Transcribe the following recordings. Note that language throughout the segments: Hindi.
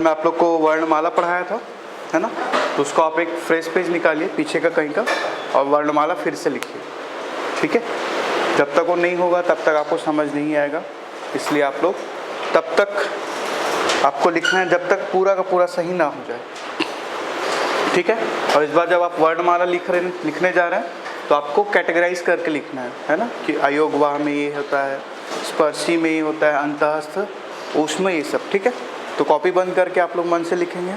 मैं आप लोग को वर्णमाला पढ़ाया था, है ना। तो उसको आप एक फ्रेश पेज निकालिए पीछे का कहीं का और वर्णमाला फिर से लिखिए, ठीक है। जब तक वो नहीं होगा तब तक आपको समझ नहीं आएगा, इसलिए आप लोग तब तक आपको लिखना है जब तक पूरा का पूरा सही ना हो जाए, ठीक है। और इस बार जब आप वर्णमाला लिखने जा रहे हैं तो आपको कैटेगराइज करके लिखना है ना, कि अयोगवाह में ये होता है, स्पर्शी में ये होता है, अंतःस्थ उसमें ये सब, ठीक है। तो कॉपी बंद करके आप लोग मन से लिखेंगे।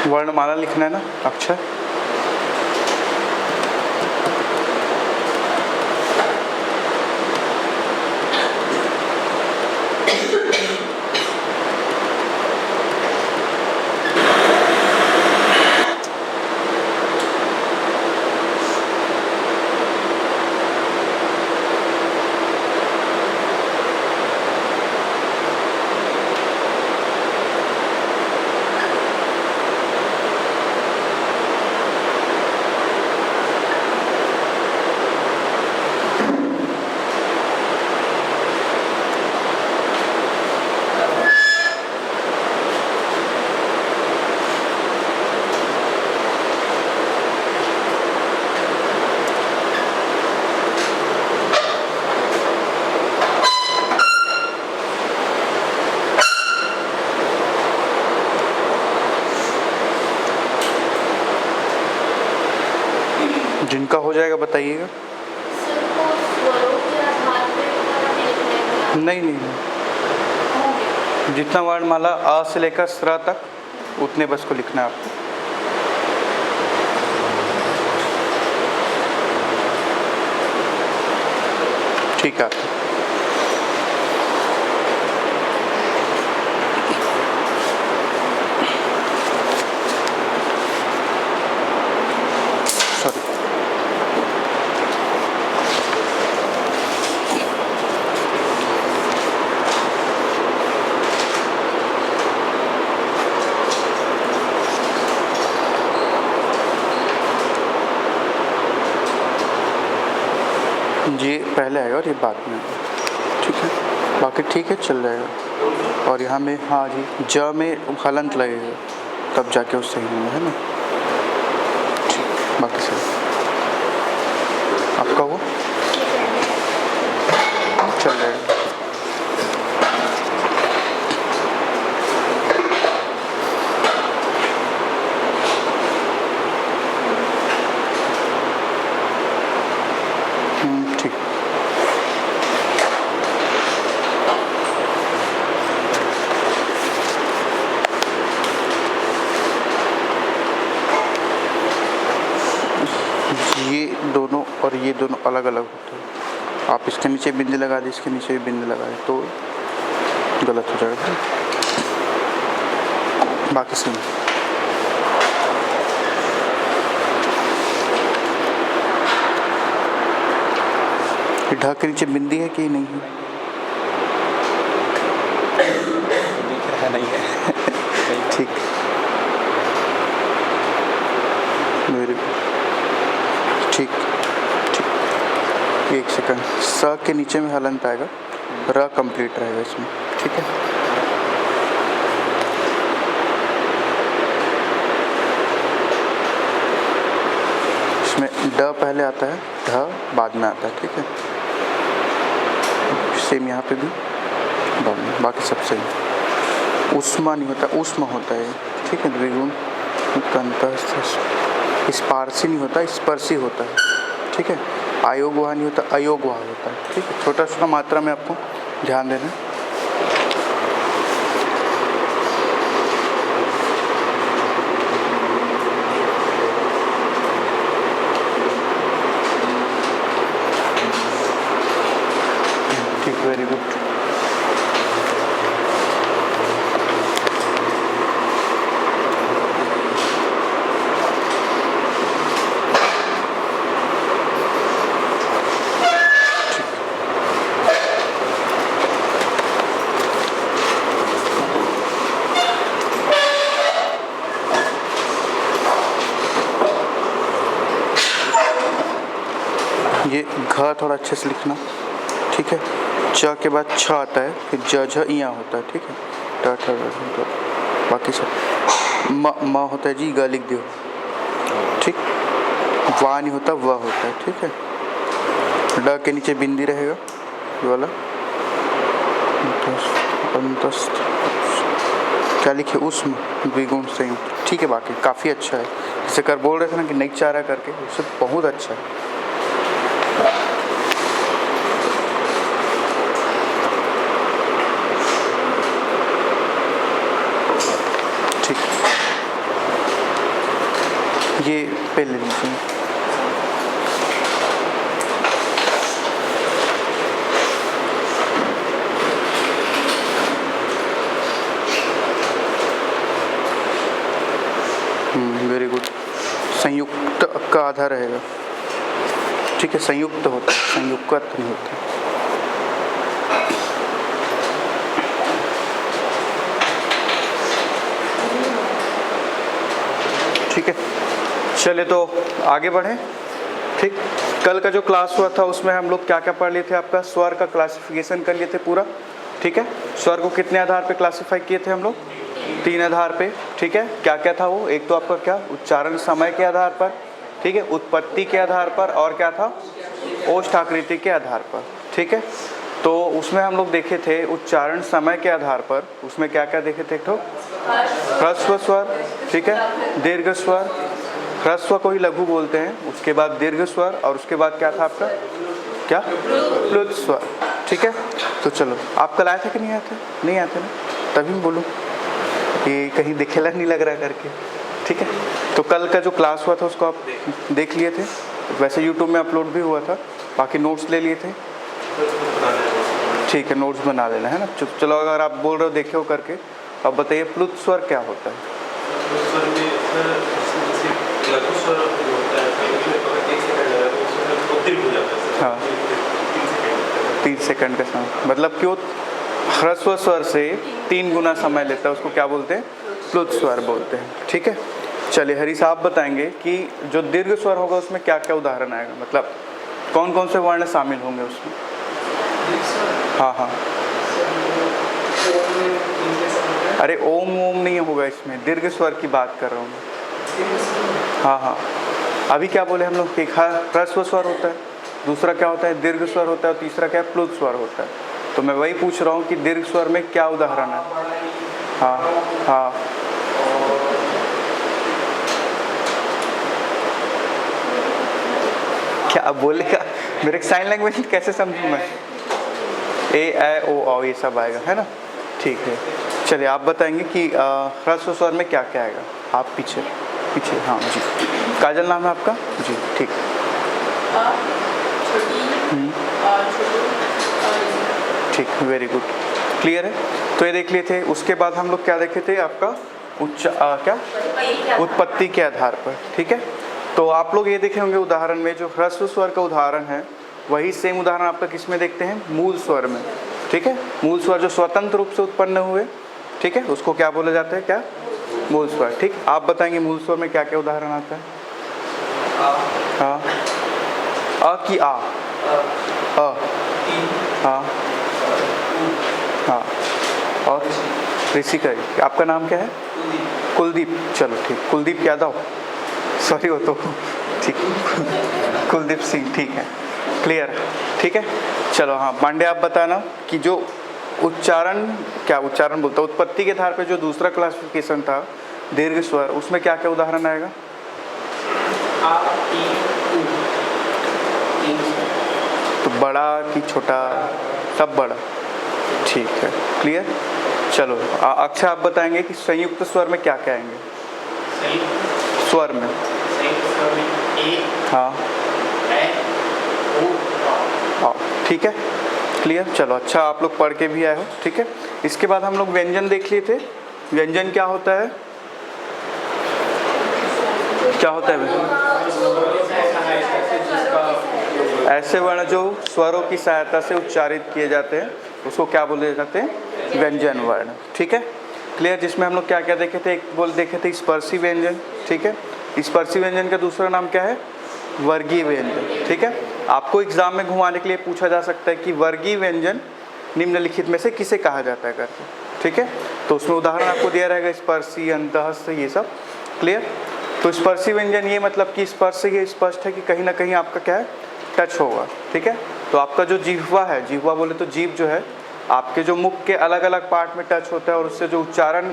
वर्णमाला लिखना है ना, अक्षर। जिनका हो जाएगा बताइएगा। नहीं, जितना वर्णमाला अ से लेकर स्र तक उतने बस को लिखना है आपको। ठीक है। जी पहले आएगा और ये बाद में, ठीक है। बाकी ठीक है, चल जाएगा। और यहाँ में हाँ जी ज में हलंत लगेगा तब जाके उससे ही है ना, ठीक। बाकी सही आपका वो चल जाएगा। ठीक। ये दोनों और ये दोनों अलग अलग होते हैं। आप इसके नीचे बिंदी लगा दें, इसके नीचे भी बिंदी लगा दें तो गलत हो जाएगा। बाकी सही। ढ के नीचे बिंदी है कि नहीं है? दिख रहा नहीं है। ठीक, वेरी गुड, ठीक ठीक। एक सेकंड, स के नीचे में हलंत आएगा, र कंप्लीट रहेगा इसमें, ठीक है। इसमें ड पहले आता है, ढ बाद में आता है, ठीक है। सेम यहाँ पे भी बाद में, बाकी सब सही। उष्मा नहीं होता, उष्म होता है, ठीक है। द्विगुण स्पार्शी नहीं होता, स्पर्शी होता है, ठीक है। आयोग वहाँ नहीं होता, अयोग वहाँ होता है, ठीक है। छोटा छोटा मात्रा में आपको ध्यान देना है। ठीक, वेरी गुड। ये घ थोड़ा अच्छे से लिखना, ठीक है। च के बाद छ आता है, फिर ज झ इया होता है, ठीक है। ट ठ ड बाकी सब म होता है जी, ग लिख दो, ठीक। वा नहीं होता, व होता है, ठीक है। ड के नीचे बिंदी रहेगा, ये वाला। अंतस्थ क्या लिखे, उष्म द्विगुण संयुक्त, ठीक है। बाकी काफ़ी अच्छा है। जैसे कर बोल रहे थे ना कि नहीं चारा करके, उससे बहुत अच्छा है। ठीक, ये पे ले लीजिए। Very good. संयुक्त का आधा रहेगा, ठीक है। संयुक्त होता है, संयुक्त नहीं होता। ठीक है, चले तो आगे बढ़े। ठीक, कल का जो क्लास हुआ था उसमें हम लोग क्या क्या पढ़ लिए थे, आपका स्वर का क्लासिफिकेशन कर लिए थे पूरा, ठीक है। स्वर को कितने आधार पे क्लासिफाई किए थे हम लोग, 3 आधार पे, ठीक है। क्या क्या था वो, एक तो आपका क्या उच्चारण समय के आधार पर, ठीक है, उत्पत्ति के आधार पर, और क्या था ओष्ठ आकृति के आधार पर, ठीक है। तो उसमें हम लोग देखे थे उच्चारण समय के आधार पर, उसमें क्या क्या देखे थे, एक तो ह्रस्व स्वर, ठीक है, दीर्घ स्वर, ह्रस्व को ही लघु बोलते हैं, उसके बाद दीर्घ स्वर, और उसके बाद क्या था आपका क्या प्लुत स्वर, ठीक है। तो चलो, आप कल आए थे कि नहीं आए थे, नहीं आए थे ना, तभी मैं बोलूँ कि कहीं दिखेला नहीं लग रहा करके, ठीक है। तो कल का जो क्लास हुआ था उसको आप देख लिए थे, वैसे यूट्यूब में अपलोड भी हुआ था, बाकी नोट्स ले लिए थे, ठीक है, नोट्स बना लेना है ना। चलो, अगर आप बोल रहे हो देखे हो करके, अब बताइए प्लुत स्वर क्या होता है। हाँ, 3 सेकंड का समय, मतलब क्यों ह्रस्व स्वर से 3 गुना समय लेता है, उसको क्या बोलते हैं, प्लुत स्वर बोलते हैं, ठीक है। चलिए, हरी साहब बताएंगे कि जो दीर्घ स्वर होगा उसमें क्या क्या उदाहरण आएगा, मतलब कौन कौन से वर्ण शामिल होंगे उसमें। हाँ हाँ, अरे ओम ओम नहीं होगा इसमें, दीर्घ स्वर की बात कर रहा हूँ मैं। हाँ हाँ, अभी क्या बोले हम लोग, एक ह्रस्व स्वर होता है, दूसरा क्या होता है दीर्घ स्वर होता है, और तीसरा क्या है प्लुत स्वर होता है। तो मैं वही पूछ रहा हूँ कि दीर्घ स्वर में क्या उदाहरण है। हाँ हाँ, क्या बोलेगा, मेरे साइन लैंग्वेज कैसे समझूँ मैं, ए ए ओ औ ये सब आएगा, है ना, ठीक है। चलिए, आप बताएंगे कि ह्रस्व स्वर में क्या क्या आएगा। आप पीछे पीछे, हाँ जी, काजल नाम है आपका जी, ठीक। ठीक, वेरी गुड, क्लियर है। तो ये देख लिए थे। उसके बाद हम लोग क्या देखे थे, आपका क्या उत्पत्ति के आधार पर, ठीक है। तो आप लोग ये देखे होंगे उदाहरण में, जो ह्रस्व स्वर का उदाहरण है वही सेम उदाहरण आपका किस में देखते हैं, मूल स्वर में। ठीक है, मूल स्वर जो स्वतंत्र रूप से उत्पन्न हुए, ठीक है, उसको क्या बोले जाते हैं, क्या, मूल स्वर। ठीक, आप बताएंगे मूल स्वर में क्या क्या उदाहरण आता है। हाँ, अ की आ, अ, हाँ हाँ, और ऋषि का, आपका नाम क्या है, कुलदीप। चलो ठीक, कुलदीप यादव, सॉरी वो तो ठीक, कुलदीप सिंह, ठीक है, क्लियर, ठीक है। चलो हाँ पांडे, आप बताना कि जो उच्चारण, क्या उच्चारण बोलता, उत्पत्ति के आधार पे जो दूसरा क्लासिफिकेशन था दीर्घ स्वर, उसमें क्या क्या उदाहरण आएगा। तो बड़ा कि छोटा, सब बड़ा, ठीक है, क्लियर। चलो अक्षय आप बताएंगे कि संयुक्त स्वर में क्या क्या आएंगे, स्वर में। हाँ ठीक है, क्लियर। चलो अच्छा, आप लोग पढ़ के भी आए हो, ठीक है। इसके बाद हम लोग व्यंजन देख लिए थे। व्यंजन क्या होता है, क्या होता है, ऐसे वर्ण जो स्वरों की सहायता से उच्चारित किए जाते हैं उसको क्या बोले जाते हैं, व्यंजन वर्ण। ठीक है, क्लियर। जिसमें हम लोग क्या क्या देखे थे, एक देखे थे स्पर्शी व्यंजन, ठीक है। स्पर्शी व्यंजन का दूसरा नाम क्या है, वर्गीय व्यंजन। ठीक है, आपको एग्जाम में घुमाने के लिए पूछा जा सकता है कि वर्गीय व्यंजन निम्नलिखित में से किसे कहा जाता है करके। ठीक है, तो उसमें उदाहरण आपको दिया रहेगा, स्पर्शी, अंतःस्थ, ये सब, क्लियर। तो स्पर्शी व्यंजन ये मतलब कि स्पर्श से ये स्पष्ट है कि कहीं ना कहीं आपका क्या है, टच होगा। ठीक है, तो आपका जो जिह्वा है, जिह्वा बोले तो जीभ जो है, आपके जो मुख के अलग अलग पार्ट में टच होता है और उससे जो उच्चारण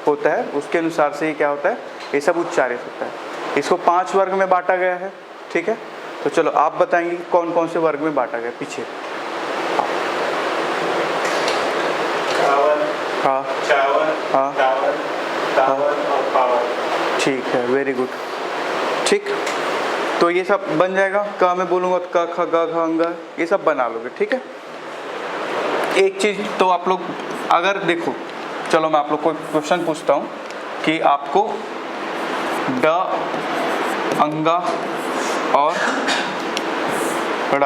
होता है उसके अनुसार से ये क्या होता है, ये सब उच्चारित होता है। इसको 5 वर्ग में बांटा गया है। ठीक है, तो चलो आप बताएंगे कौन कौन से वर्ग में बांटा गया, पीछे। हाँ हाँ हाँ, ठीक है, वेरी गुड, ठीक। तो ये सब बन जाएगा, क में बोलूँगा तो क ख ग घ अंग, ये सब बना लोगे। ठीक है, एक चीज़ तो आप लोग अगर देखो, चलो मैं आप लोग को क्वेश्चन पूछता हूँ कि आपको ड, अंगा और ड़,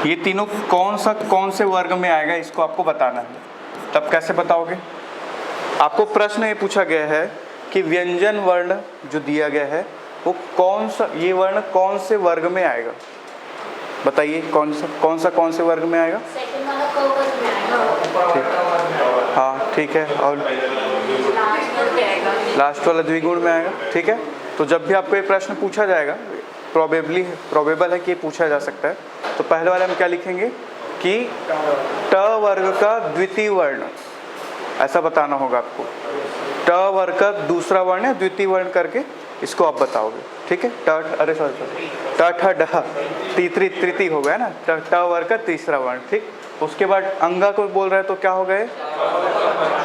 ये तीनों कौन से वर्ग में आएगा, इसको आपको बताना है। तब कैसे बताओगे, आपको प्रश्न ये पूछा गया है कि व्यंजन वर्ण जो दिया गया है वो ये वर्ण कौन से वर्ग में आएगा, बताइए कौन से वर्ग में आएगा। हाँ ठीक है, और लास्ट वाला द्विगुण में आएगा। ठीक है, तो जब भी आपको ये प्रश्न पूछा जाएगा, प्रोबेबल है कि ये पूछा जा सकता है, तो पहले वाले हम क्या लिखेंगे कि ट वर्ग का द्वितीय वर्ण, ऐसा बताना होगा आपको। ट वर्ग का दूसरा वर्ण है द्वितीय वर्ण करके इसको आप बताओगे। ठीक है, अरे सॉरी ट ठ ड तृतीय हो गया ना, ट वर्ग का तीसरा वर्ण। ठीक, उसके बाद अंगा को बोल रहे हैं तो क्या हो गए,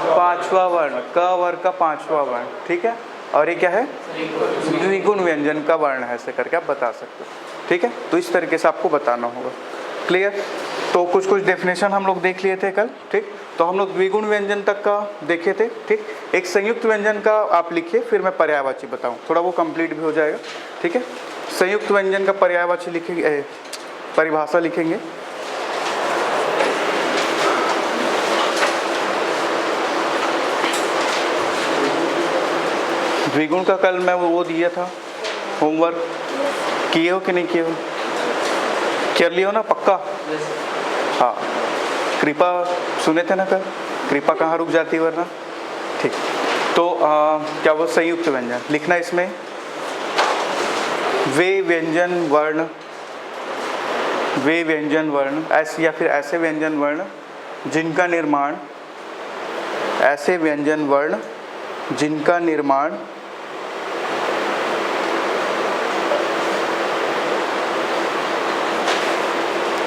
5वां वर्ण, क वर्ग का 5वां वर्ण। ठीक है, और ये क्या है, द्विगुण व्यंजन का वर्ण है, ऐसे करके आप बता सकते हो। ठीक है, तो इस तरीके से आपको बताना होगा, क्लियर। तो कुछ डेफिनेशन हम लोग देख लिए थे कल। ठीक, तो हम लोग द्विगुण व्यंजन तक का देखे थे। ठीक, एक संयुक्त व्यंजन का आप लिखिए, फिर मैं पर्यायवाची बताऊं, थोड़ा वो कंप्लीट भी हो जाएगा। ठीक है, संयुक्त व्यंजन का पर्यायवाची लिखेंगे, परिभाषा लिखेंगे। द्विगुण का कल मैं वो दिया था, होमवर्क किए हो कि नहीं किए हो, कर लियो ना पक्का। हाँ, कृपा सुने थे ना कल, कृपा कहाँ रुक जाती है वरना। ठीक, तो क्या वो संयुक्त व्यंजन लिखना, इसमें वे व्यंजन वर्ण ऐसे या फिर ऐसे व्यंजन वर्ण जिनका निर्माण, ऐसे व्यंजन वर्ण जिनका निर्माण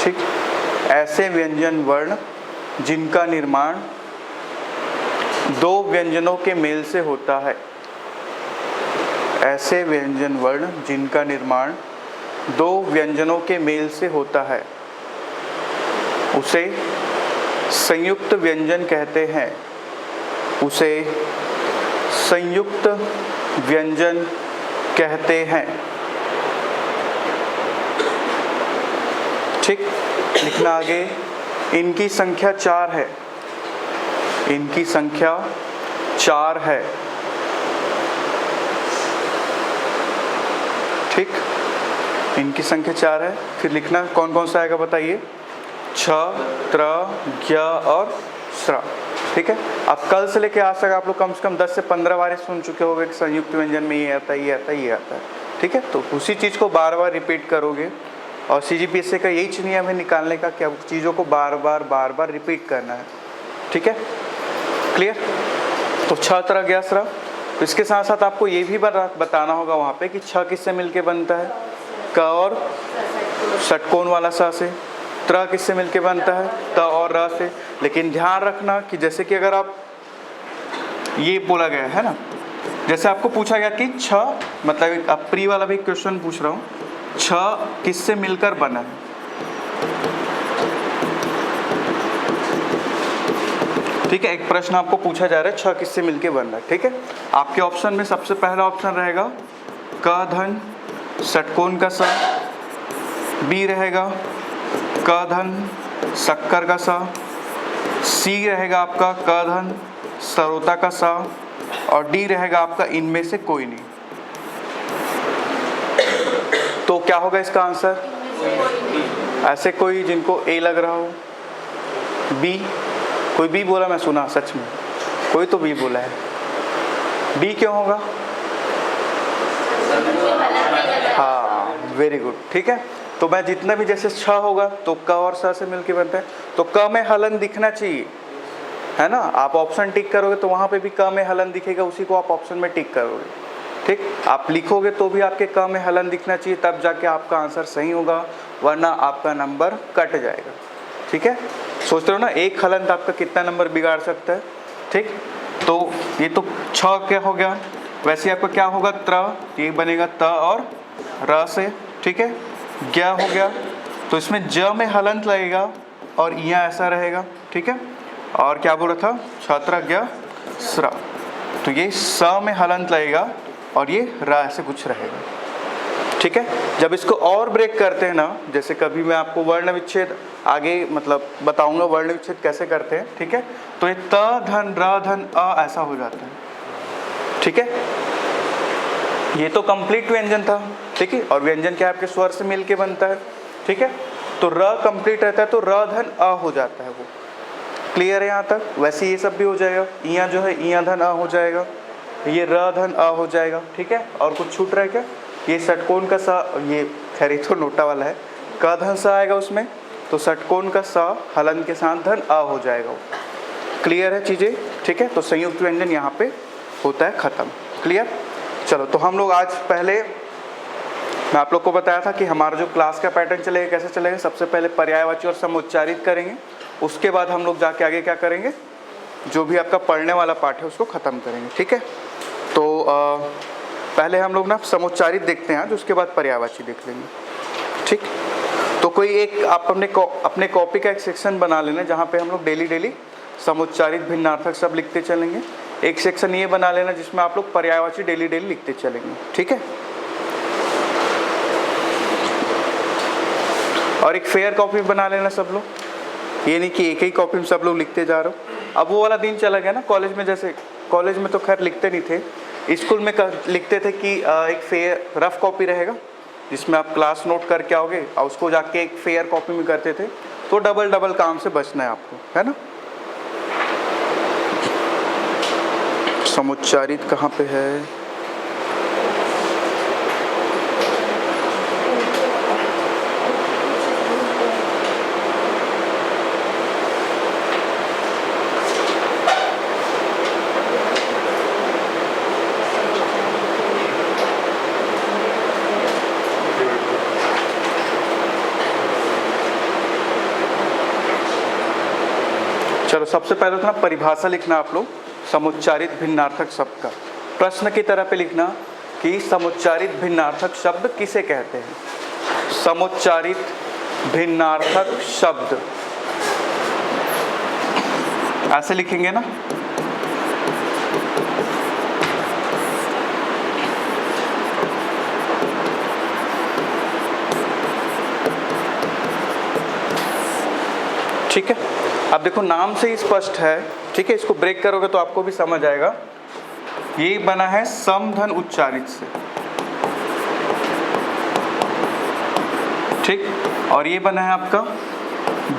ठीक, ऐसे व्यंजन वर्ण जिनका निर्माण दो व्यंजनों के मेल से होता है। ऐसे व्यंजन वर्ण जिनका निर्माण दो व्यंजनों के मेल से होता है उसे संयुक्त व्यंजन कहते हैं। उसे संयुक्त व्यंजन कहते हैं। ठीक, लिखना आगे, इनकी संख्या 4 है, इनकी संख्या 4 है। ठीक, इनकी संख्या 4 है। फिर लिखना कौन कौन सा आएगा बताइए, छ, त्र, ज्ञ और स्र। ठीक है, अब कल से लेके आज तक आप लोग कम से कम 10 से 15 बार सुन चुके होंगे कि संयुक्त व्यंजन में ये आता है, ये आता है, ये आता है। ठीक है, तो उसी चीज़ को बार बार रिपीट करोगे और CGPSC का यही नियम है निकालने का, क्या चीज़ों को बार बार रिपीट करना है। ठीक है, क्लियर। तो छ, त्र, ज्ञ, स्र। इसके साथ साथ आपको ये भी बताना होगा वहाँ पे कि छ किससे मिलके बनता है, क और षटकोण वाला स से। त्र किससे मिलके बनता है, त और र से। लेकिन ध्यान रखना कि जैसे कि अगर आप ये बोला गया है ना, जैसे आपको पूछा गया कि छ, मतलब आप प्री वाला भी क्वेश्चन पूछ रहा हूँ, छ किससे मिलकर बना है। ठीक है, एक प्रश्न आपको पूछा जा रहा है, छ किससे मिलके बन रहा है। ठीक है, आपके ऑप्शन में सबसे पहला ऑप्शन रहेगा क धन षटकोण का स, बी रहेगा क धन शक्कर का स, सी रहेगा आपका क धन सरोता का स, और डी रहेगा आपका इनमें से कोई नहीं। तो क्या होगा इसका आंसर, ऐसे कोई जिनको ए लग रहा हो, बी, कोई बी बोला, मैं सुना सच में, कोई तो बी बोला है। बी क्यों होगा, हाँ वेरी गुड। ठीक है, तो मैं जितना भी जैसे छ होगा तो क और स से मिलके बनता है, तो क में हलन दिखना चाहिए, है ना। आप ऑप्शन टिक करोगे तो वहाँ पे भी क में हलन दिखेगा, उसी को आप ऑप्शन में टिक करोगे। ठीक, आप लिखोगे तो भी आपके क में हलन दिखना चाहिए, तब जाके आपका आंसर सही होगा, वरना आपका नंबर कट जाएगा। ठीक है, सोच रहे हो ना, एक हलन आपका कितना नंबर बिगाड़ सकता है। ठीक, तो ये तो छ क्या हो गया, वैसे आपका क्या होगा, त्र, ये बनेगा त और र से। ठीक है, ज्ञ हो गया, तो इसमें ज में हलंत लगेगा और यहाँ ऐसा रहेगा। ठीक है, और क्या बोला था, छात्र ज्ञ स्र, तो ये स में हलंत लगेगा और ये र ऐसे कुछ रहेगा। ठीक है, जब इसको और ब्रेक करते हैं ना, जैसे कभी मैं आपको वर्ण विच्छेद आगे मतलब बताऊंगा वर्ण विच्छेद कैसे करते हैं। ठीक है, तो ये त धन र धन अ ऐसा हो जाता है। ठीक है, ये तो कंप्लीट व्यंजन था। ठीक है, और व्यंजन क्या है, आपके स्वर से मिलके बनता है। ठीक है, तो र कंप्लीट रहता है तो र धन अ हो जाता है, वो क्लियर है यहाँ तक। वैसे ये सब भी हो जाएगा, इया जो है इया धन अ हो जाएगा, ये र धन अ हो जाएगा। ठीक है, और कुछ छूट रहा है क्या, ये षटकोण का सा, ये खैर ये तो नोटा वाला है, क धन सा आएगा उसमें, तो षटकोण का सा हलन के साथ धन अ हो जाएगा। क्लियर है चीज़ें। ठीक है, तो संयुक्त व्यंजन यहाँ पे होता है ख़त्म। क्लियर, चलो तो हम लोग आज पहले मैं आप लोग को बताया था कि हमारा जो क्लास का पैटर्न चलेगा, कैसे चलेगा। सबसे पहले पर्यायवाची और समुच्चारित करेंगे, उसके बाद हम लोग जाके आगे क्या करेंगे, जो भी आपका पढ़ने वाला पाठ है उसको ख़त्म करेंगे। ठीक है, तो पहले हम लोग ना समुच्चारित देखते हैं आज, उसके बाद पर्यायवाची देख लेंगे। ठीक, तो कोई एक आप अपने कॉपी का एक सेक्शन बना लेना जहाँ पे हम लोग डेली समुच्चारित भिन्नार्थक सब लिखते चलेंगे। एक सेक्शन ये बना लेना जिसमें आप लोग पर्यायवाची डेली लिखते चलेंगे। ठीक है, और एक फेयर कॉपी बना लेना सब लोग, ये नहीं कि एक ही कॉपी में सब लोग लिखते जा रहे हो। अब वो वाला दिन चला गया ना कॉलेज में, जैसे कॉलेज में तो खैर लिखते नहीं थे, स्कूल में लिखते थे कि एक फेयर रफ कॉपी रहेगा जिसमें आप क्लास नोट करके आओगे और उसको जाके एक फेयर कॉपी में करते थे। तो डबल काम से बचना है आपको, है ना। समुच्चारित कहाँ पे है, चलो सबसे पहले तो ना परिभाषा लिखना आप लोग समुच्चारित भिन्नार्थक शब्द का। प्रश्न की तरह पे लिखना कि समुच्चारित भिन्नार्थक शब्द किसे कहते हैं। समुच्चारित भिन्नार्थक शब्द ऐसे लिखेंगे ना, ठीक है, अब देखो नाम से ही स्पष्ट है, ठीक है, इसको ब्रेक करोगे तो आपको भी समझ आएगा। ये बना है समधन उच्चारित से, ठीक, और ये बना है आपका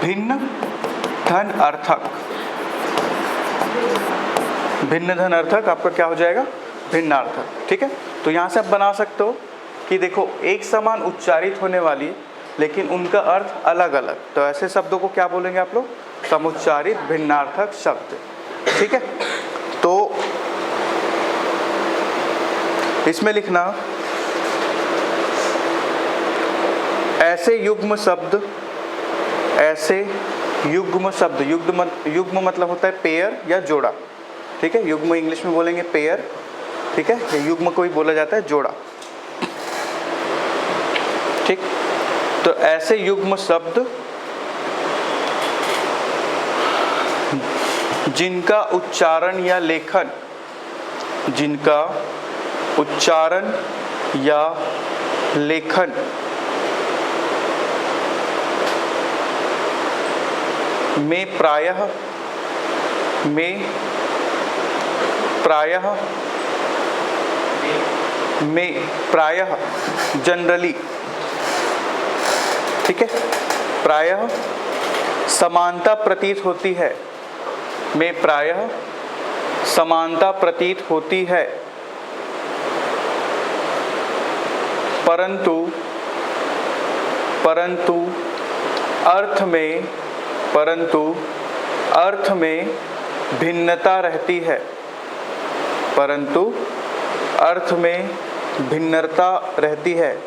भिन्न धन अर्थक। भिन्न धन अर्थक आपका क्या हो जाएगा, भिन्नार्थक। ठीक है, तो यहाँ से आप बना सकते हो कि देखो एक समान उच्चारित होने वाली लेकिन उनका अर्थ अलग अलग, तो ऐसे शब्दों को क्या बोलेंगे आप लोग, समुच्चारित भिन्नार्थक शब्द। ठीक है, तो इसमें लिखना ऐसे युग्म शब्द, ऐसे युग्म शब्द, युग्म मतलब होता है पेयर या जोड़ा। ठीक है, युग्म इंग्लिश में बोलेंगे पेयर, ठीक है, ये युग्म को ही बोला जाता है जोड़ा। ठीक, तो ऐसे युग्म शब्द जिनका उच्चारण या लेखन, जिनका उच्चारण या लेखन में प्रायः जनरली, ठीक है, प्रायः समानता प्रतीत होती है, में प्रायः समानता प्रतीत होती है, परंतु अर्थ में भिन्नता रहती है, परंतु अर्थ में भिन्नता रहती है।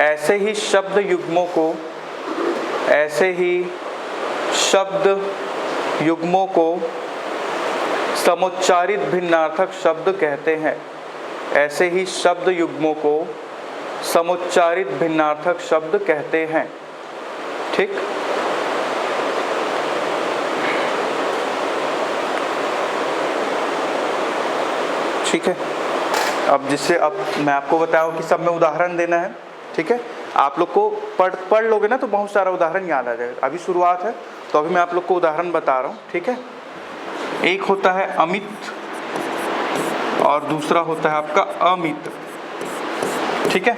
ऐसे ही शब्द युग्मों को समुच्चारित भिन्नार्थक शब्द कहते हैं। ऐसे ही शब्द युग्मों को समुच्चारित भिन्नार्थक शब्द कहते हैं। ठीक, ठीक है, अब जिससे अब मैं आपको बताऊं कि सब में उदाहरण देना है। ठीक है, आप लोग को पढ़ लोगे ना तो बहुत सारा उदाहरण याद आ जाएगा। अभी शुरुआत है तो अभी मैं आप लोग को उदाहरण बता रहा हूँ। ठीक है, एक होता है अमित और दूसरा होता है आपका अमित। ठीक है,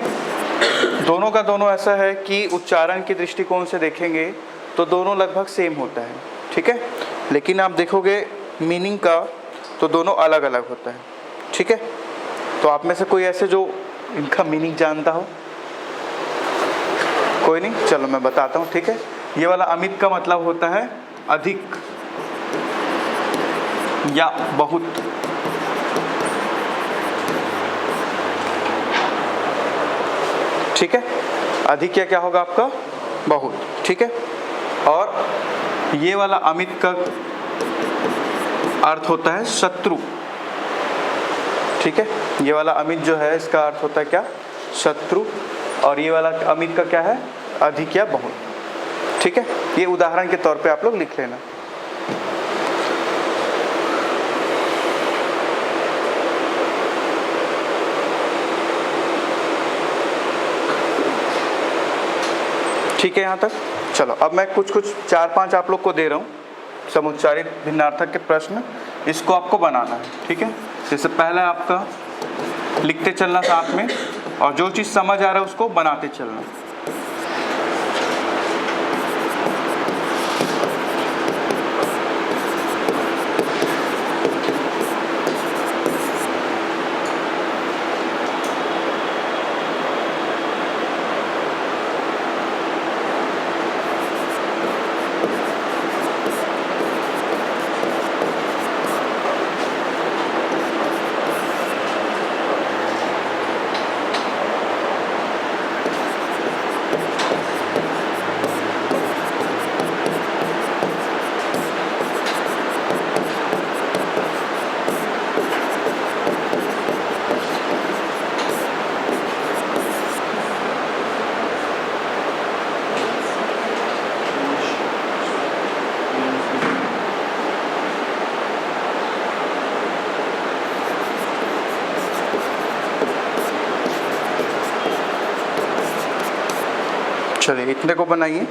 दोनों का दोनों ऐसा है कि उच्चारण के दृष्टिकोण से देखेंगे तो दोनों लगभग सेम होता है। ठीक है, लेकिन आप देखोगे मीनिंग का तो दोनों अलग अलग होता है। ठीक है, तो आप में से कोई ऐसे जो इनका मीनिंग जानता हो? कोई नहीं, चलो मैं बताता हूँ। ठीक है, ये वाला अमित का मतलब होता है अधिक या बहुत। ठीक है, अधिक या क्या होगा आपका, बहुत। ठीक है, और ये वाला अमित का अर्थ होता है शत्रु। ठीक है, ये वाला अमित जो है इसका अर्थ होता है क्या, शत्रु, और ये वाला अमित का क्या है, अधिक या बहुत। ठीक है, ये उदाहरण के तौर पे आप लोग लिख लेना। ठीक है यहाँ तक। चलो अब मैं कुछ 4-5 आप लोग को दे रहा हूँ समुच्चारित भिन्नार्थक के प्रश्न, इसको आपको बनाना है। ठीक है, जैसे पहला आपका लिखते चलना साथ में, और जो चीज़ समझ आ रहा है उसको बनाते चलना। चलिए इतने को बनाइए।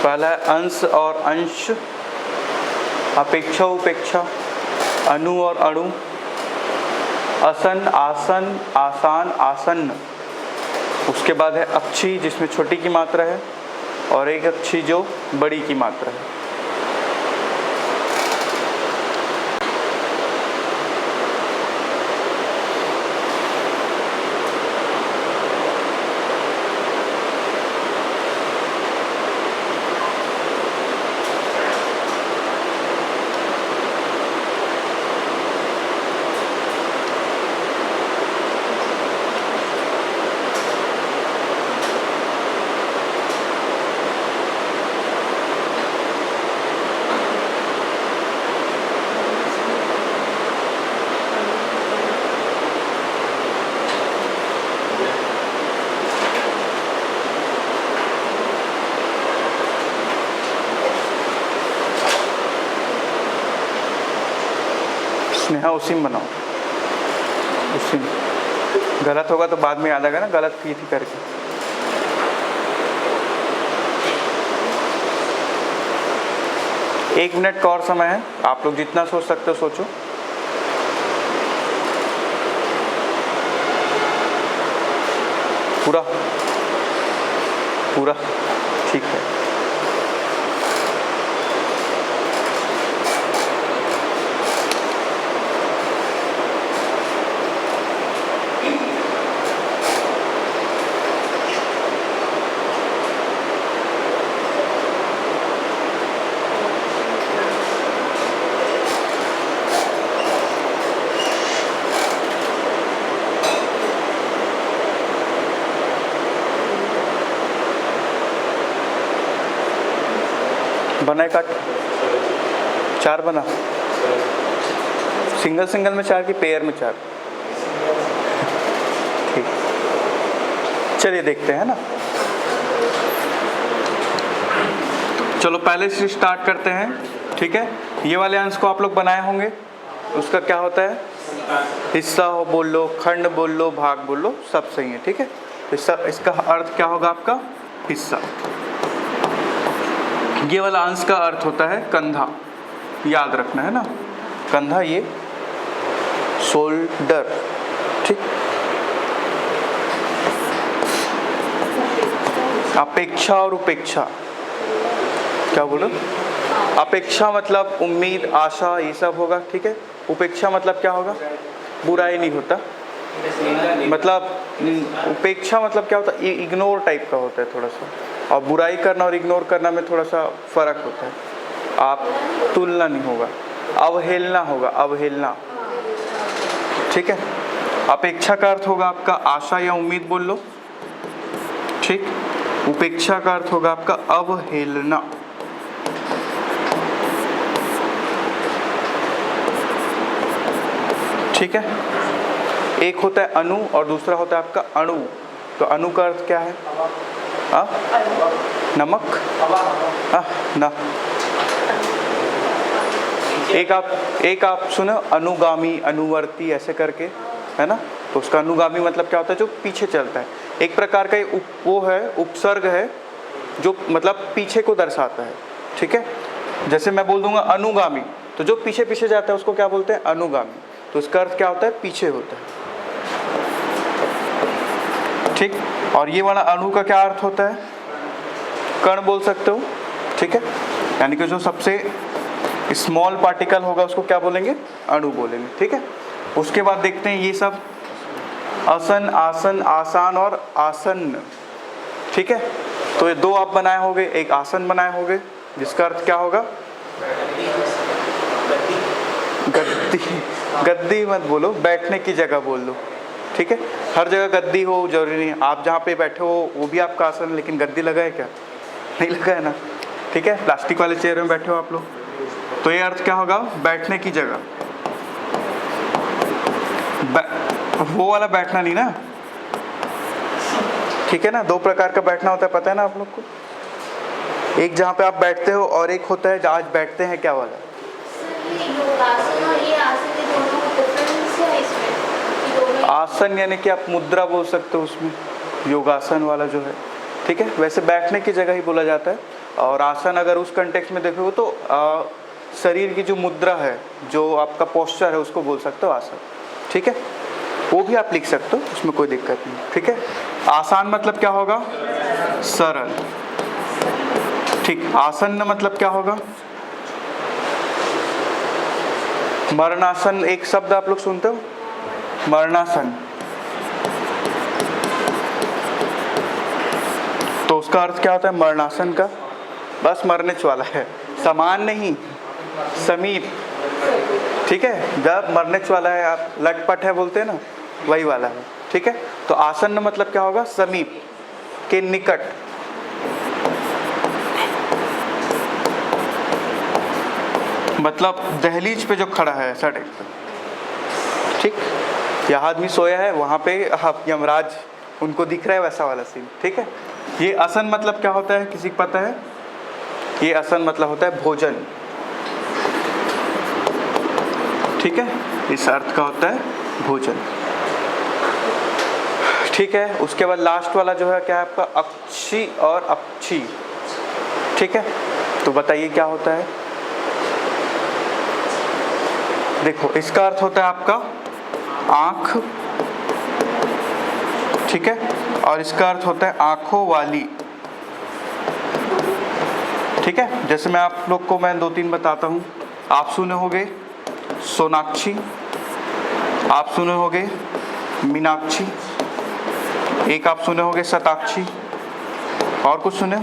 पहला है अंश और अंश, अपेक्षा उपेक्षा, अणु और अणु, असन आसन, आसान आसन्न। उसके बाद है अक्षी जिसमें छोटी की मात्रा है, और एक अक्षी जो बड़ी की मात्रा है। स्नेहा उसी में बनाओ, उसी में। गलत होगा तो बाद में याद आएगा ना, गलत की थी करके। एक मिनट का और समय है, आप लोग जितना सोच सकते हो सोचो। पूरा पूरा ठीक है। बना कट 4 बना, सिंगल सिंगल में 4 की पेयर में 4? ठीक, चलिए देखते हैं ना। चलो पहले से स्टार्ट करते हैं, ठीक है। ये वाले अंश को आप लोग बनाए होंगे, उसका क्या होता है? हिस्सा हो बोल लो, खंड बोल लो, भाग बोल लो, सब सही है, ठीक है। इसका अर्थ क्या होगा आपका? हिस्सा। ये वाला अंश का अर्थ होता है कंधा, याद रखना है ना, कंधा, ये शोल्डर, ठीक। अपेक्षा और उपेक्षा, क्या बोलो? अपेक्षा मतलब उम्मीद, आशा, ये सब होगा, ठीक है। उपेक्षा मतलब क्या होगा? बुराई नहीं होता, मतलब उपेक्षा मतलब क्या होता है? इग्नोर टाइप का होता है थोड़ा सा, और बुराई करना और इग्नोर करना में थोड़ा सा फर्क होता है। आप तुलना नहीं होगा, अवहेलना होगा, अवहेलना, ठीक है। अपेक्षा का अर्थ होगा आपका आशा या उम्मीद बोल लो, ठीक। उपेक्षा का अर्थ होगा आपका अवहेलना, ठीक है। एक होता है अणु और दूसरा होता है आपका अणु। तो अणु का अर्थ क्या है? नमक, ना। एक आप सुनो, अनुगामी, अनुवर्ती, ऐसे करके, है ना। तो उसका अनुगामी मतलब क्या होता है? जो पीछे चलता है। एक प्रकार का वो है, उपसर्ग है, जो मतलब पीछे को दर्शाता है, ठीक है। जैसे मैं बोल दूंगा अनुगामी, तो जो पीछे पीछे जाता है उसको क्या बोलते हैं? अनुगामी। तो इसका अर्थ क्या होता है? पीछे होता है, ठीक। और ये वाला अणु का क्या अर्थ होता है? कण बोल सकते हो, ठीक है। यानी कि जो सबसे स्मॉल पार्टिकल होगा उसको क्या बोलेंगे? अणु बोलेंगे, ठीक है। उसके बाद देखते हैं ये सब असन, आसन, आसान और आसन्न, ठीक है। तो ये 2 आप बनाए होंगे, एक आसन बनाए होंगे, जिसका अर्थ क्या होगा? गद्दी, गद्दी मत बोलो, बैठने की जगह बोल लो, ठीक है। हर जगह गद्दी हो जरूरी नहीं, आप जहाँ पे बैठे हो वो भी आपका आसन है, लेकिन गद्दी लगा है क्या? नहीं लगा है ना, ठीक है। प्लास्टिक वाले चेयर में बैठे हो आप लोग, तो ये अर्थ क्या होगा? बैठने की जगह। वो वाला बैठना नहीं ना, ठीक है ना। 2 प्रकार का बैठना होता है, पता है ना आप लोग को? एक जहाँ पे आप बैठते हो और एक होता है जहाँ आज बैठते हैं, क्या वाला? ये योगासन और ये आसन, ये दोनों डिफरेंस है इसमें, ये दोनों आसन यानी कि आप मुद्रा बोल सकते हो उसमें, योगासन वाला जो है, ठीक है। वैसे बैठने की जगह ही बोला जाता है, और आसन अगर उस कंटेक्स्ट में देखोगे तो शरीर की जो मुद्रा है, जो आपका पोस्चर है, उसको बोल सकते हो आसन, ठीक है। वो भी आप लिख सकते हो, उसमें कोई दिक्कत नहीं, ठीक है। आसान मतलब क्या होगा? सरल, ठीक। आसन मतलब क्या होगा? मरणासन, एक शब्द आप लोग सुनते हो, मरणासन, तो उसका अर्थ क्या होता है मरणासन का? बस मरने वाला है, समान नहीं, समीप, ठीक है। जब मरने वाला है, आप लटपट है बोलते हैं ना, वही वाला है, ठीक है। तो आसन मतलब क्या होगा? समीप के निकट, मतलब दहलीज पे जो खड़ा है ऐसा टाइप का, ठीक। यह आदमी सोया है, वहाँ पे यमराज उनको दिख रहा है, वैसा वाला सीन, ठीक है। ये आसन मतलब क्या होता है, किसी को पता है? ये आसन मतलब होता है भोजन, ठीक है। इस अर्थ का होता है भोजन, ठीक है। उसके बाद लास्ट वाला जो है क्या है आपका? अक्षी और अपक्षी, ठीक है। तो बताइए क्या होता है? देखो, इसका अर्थ होता है आपका आँख, ठीक है, और इसका अर्थ होता है आँखों वाली, ठीक है। जैसे मैं आप लोग को मैं 2-3 बताता हूँ। आप सुने होंगे सोनाक्षी, आप सुने होंगे मीनाक्षी, एक आप सुने होंगे शताक्षी, और कुछ सुने,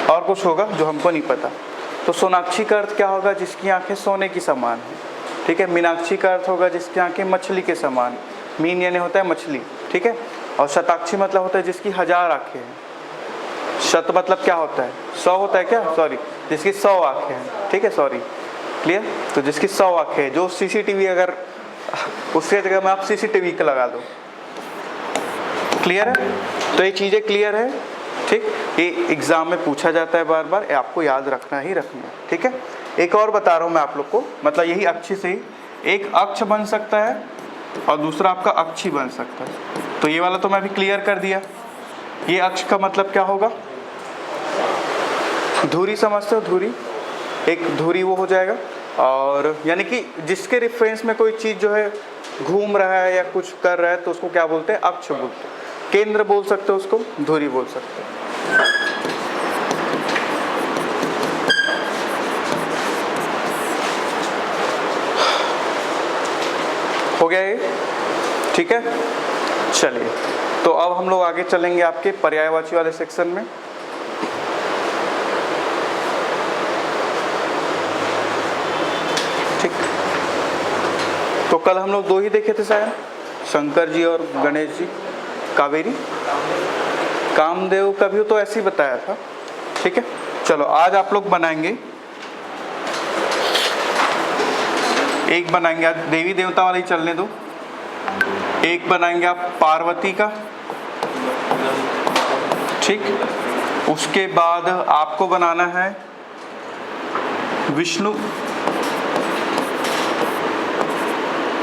और कुछ होगा जो हमको नहीं पता। तो सोनाक्षी का अर्थ क्या होगा? जिसकी आंखें सोने की समान है, ठीक है। मीनाक्षी का अर्थ होगा जिसकी आंखें मछली के समान, मीन यानी होता है मछली, ठीक है। और शताक्षी मतलब होता है जिसकी 1000 आंखें हैं। शत मतलब क्या होता है? 100 होता है क्या? सॉरी, जिसकी 100 आंखें हैं, ठीक है, सॉरी, क्लियर। तो जिसकी 100 आंखें हैं, जो सीसीटीवी, अगर उसके जगह में आप सीसीटीवी का लगा दो, क्लियर है। तो ये चीज़ें क्लियर है, ठीक। ये एग्जाम में पूछा जाता है बार बार, आपको याद रखना ही रखना है, ठीक है। एक और बता रहा हूँ मैं आप लोग को, मतलब यही अक्षी से ही एक अक्ष बन सकता है और दूसरा आपका अक्षी बन सकता है। तो ये वाला तो मैं अभी क्लियर कर दिया। ये अक्ष का मतलब क्या होगा? धुरी समझते हो? धुरी, एक धुरी वो हो जाएगा, और यानी कि जिसके रेफरेंस में कोई चीज़ जो है घूम रहा है या कुछ कर रहा है, तो उसको क्या बोलते हैं? अक्ष बोलते हैं। केंद्र बोल सकते हो उसको, धुरी बोल सकते हो। हो गया ये, ठीक है। चलिए, तो अब हम लोग आगे चलेंगे आपके पर्यायवाची वाले सेक्शन में। ठीक, तो कल हम लोग 2 ही देखे थे शायद, शंकर जी और गणेश जी। कावेरी, कामदेव का भी तो ऐसे ही बताया था, ठीक है। चलो, आज आप लोग बनाएंगे, एक बनाएंगे आज देवी देवता वाले ही चलने दो, एक बनाएंगे आप पार्वती का, ठीक। उसके बाद आपको बनाना है विष्णु,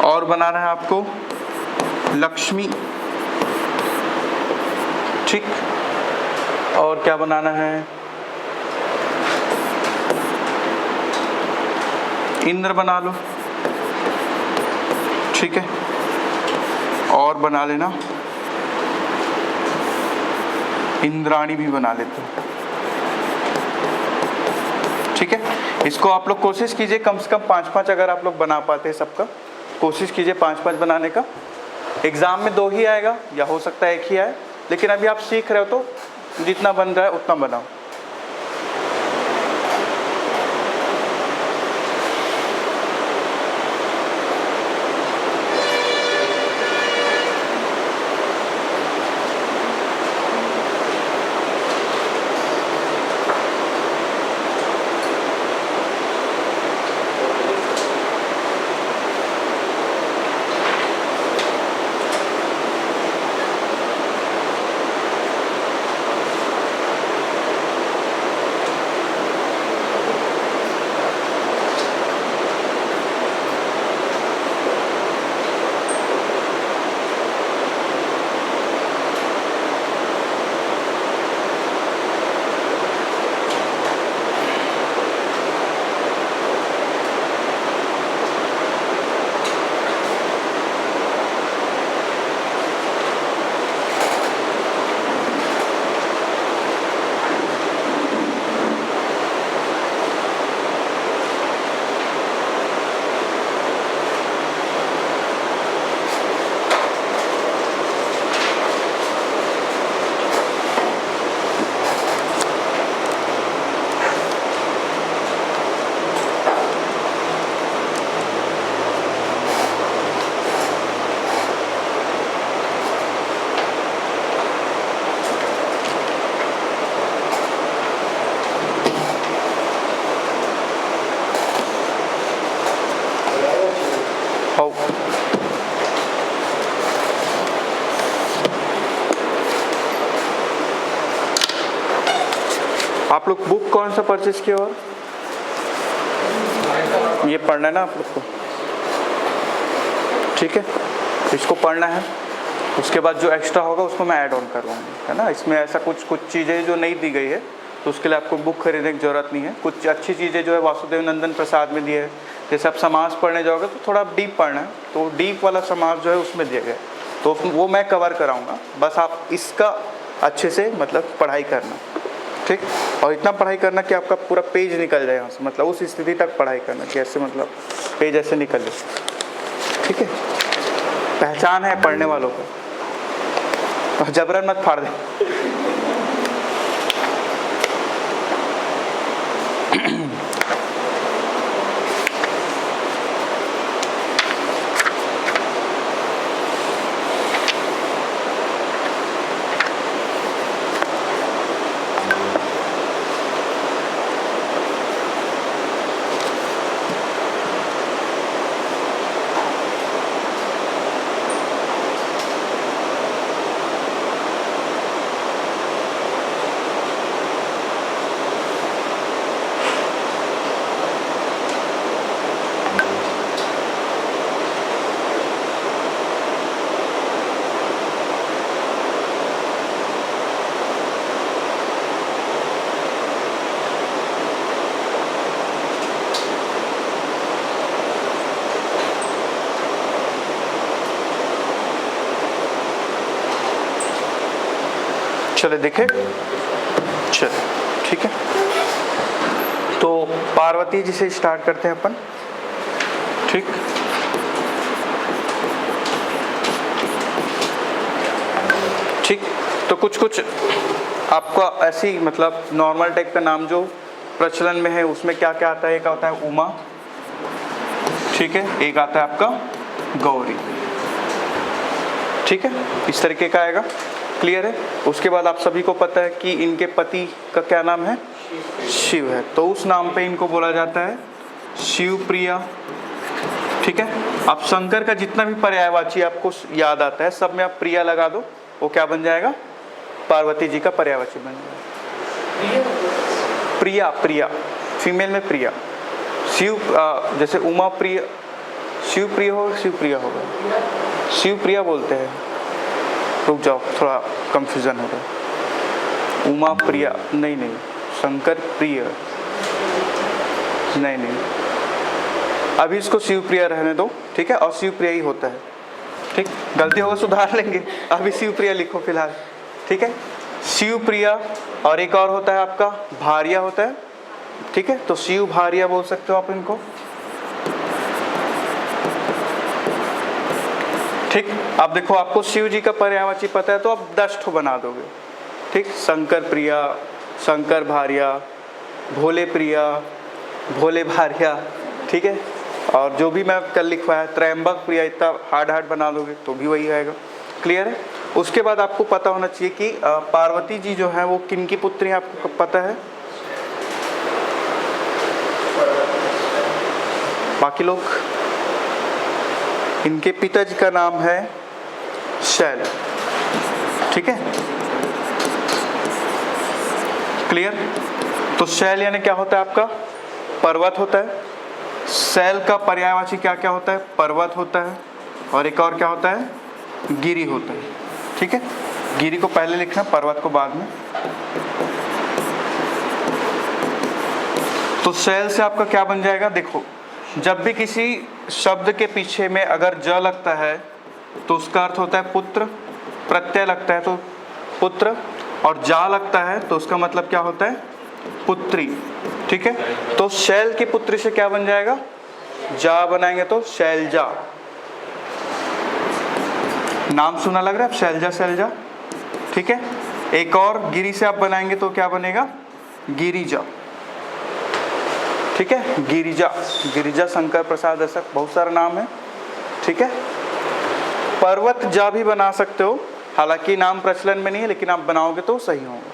और बनाना है आपको लक्ष्मी, ठीक। और क्या बनाना है? इंद्र बना लो, ठीक है। और बना लेना इंद्राणी भी बना लेते हो, ठीक है। इसको आप लोग कोशिश कीजिए कम से कम 5-5 अगर आप लोग बना पाते हैं सबका, कोशिश कीजिए 5-5 बनाने का। एग्जाम में 2 ही आएगा, या हो सकता है 1 ही आए, लेकिन अभी आप सीख रहे हो तो जितना बन रहा है उतना बनाओ। आप लोग बुक कौन सा परचेज किया और ये पढ़ना है ना आप लोग को, ठीक है, इसको पढ़ना है। उसके बाद जो एक्स्ट्रा होगा उसको मैं ऐड ऑन करवाऊँगा, है ना। इसमें ऐसा कुछ चीज़ें जो नहीं दी गई है तो उसके लिए आपको बुक खरीदने की ज़रूरत नहीं है। कुछ अच्छी चीज़ें जो है वासुदेव नंदन प्रसाद में दी है। जैसे आप समाज पढ़ने जाओगे तो थोड़ा डीप पढ़ना है, तो डीप वाला समाज जो है उसमें दिया गया है, तो वो मैं कवर कराऊँगा। बस आप इसका अच्छे से मतलब पढ़ाई करना, ठीक। और इतना पढ़ाई करना कि आपका पूरा पेज निकल जाए यहाँ से, मतलब उस स्थिति तक पढ़ाई करना कि ऐसे मतलब पेज ऐसे निकल जाए, ठीक है। पहचान है पढ़ने वालों को, तो जबरन मत फाड़ दे। चले देखे, चले ठीक है। तो पार्वती जी से स्टार्ट करते हैं अपन, ठीक। ठीक, तो कुछ आपका ऐसी मतलब नॉर्मल टाइप का नाम जो प्रचलन में है उसमें क्या क्या आता है। एक आता है उमा, ठीक है, एक आता है आपका गौरी, ठीक है, इस तरीके का आएगा। क्लियर है। उसके बाद आप सभी को पता है कि इनके पति का क्या नाम है, शिव है, तो उस नाम पे इनको बोला जाता है शिव प्रिया, ठीक है। अब शंकर का जितना भी पर्यायवाची आपको याद आता है सब में आप प्रिया लगा दो, वो क्या बन जाएगा, पार्वती जी का पर्यायवाची बन जाएगा। प्रिया, प्रिया फीमेल में प्रिया। शिव जैसे उमा प्रिय, शिव प्रिय हो, शिव प्रिया होगा, शिव प्रिया बोलते हैं। रुक जाओ, थोड़ा कंफ्यूजन हो रहा है। उमा प्रिया नहीं, शंकर प्रिय नहीं, अभी इसको शिव प्रिया रहने दो, ठीक है, और शिव प्रिया ही होता है, ठीक। गलती होगा सुधार लेंगे, अभी शिव प्रिया लिखो फिलहाल, ठीक है। शिव प्रिया और एक और होता है आपका भारिया होता है, ठीक है, तो शिव भारिया बोल सकते हो आप इनको, ठीक। अब देखो आपको शिव जी का पर्यायवाची पता है तो आप 10 ठो बना दोगे, ठीक। शंकर प्रिया, शंकर भारिया, भोले प्रिया, भोले भारिया, ठीक है। और जो भी मैं कल लिखवाया त्रयंबक प्रिया, इतना हार्ड बना दोगे तो भी वही आएगा। क्लियर है। उसके बाद आपको पता होना चाहिए कि पार्वती जी जो है वो किन की पुत्री है, आपको पता है। बाकी लोग, इनके पिताजी का नाम है शैल, ठीक है। क्लियर। तो शैल यानी क्या होता है आपका, पर्वत होता है। शैल का पर्यायवाची क्या क्या होता है, पर्वत होता है, और एक और क्या होता है, गिरी होता है, ठीक है। गिरी को पहले लिखना, पर्वत को बाद में। तो शैल से आपका क्या बन जाएगा, देखो जब भी किसी शब्द के पीछे में अगर ज लगता है तो उसका अर्थ होता है पुत्र, प्रत्यय लगता है तो पुत्र, और जा लगता है तो उसका मतलब क्या होता है, पुत्री, ठीक है। तो शैल की पुत्री से क्या बन जाएगा, जा बनाएंगे तो शैलजा। नाम सुना लग रहा है, शैलजा शैलजा, ठीक है। एक और गिरी से आप बनाएंगे तो क्या बनेगा, गिरिजा, ठीक है। गिरिजा, गिरिजा शंकर प्रसाद, ऐसा बहुत सारा नाम है, ठीक है। पर्वत जा भी बना सकते हो, हालांकि नाम प्रचलन में नहीं है, लेकिन आप बनाओगे तो सही होगा,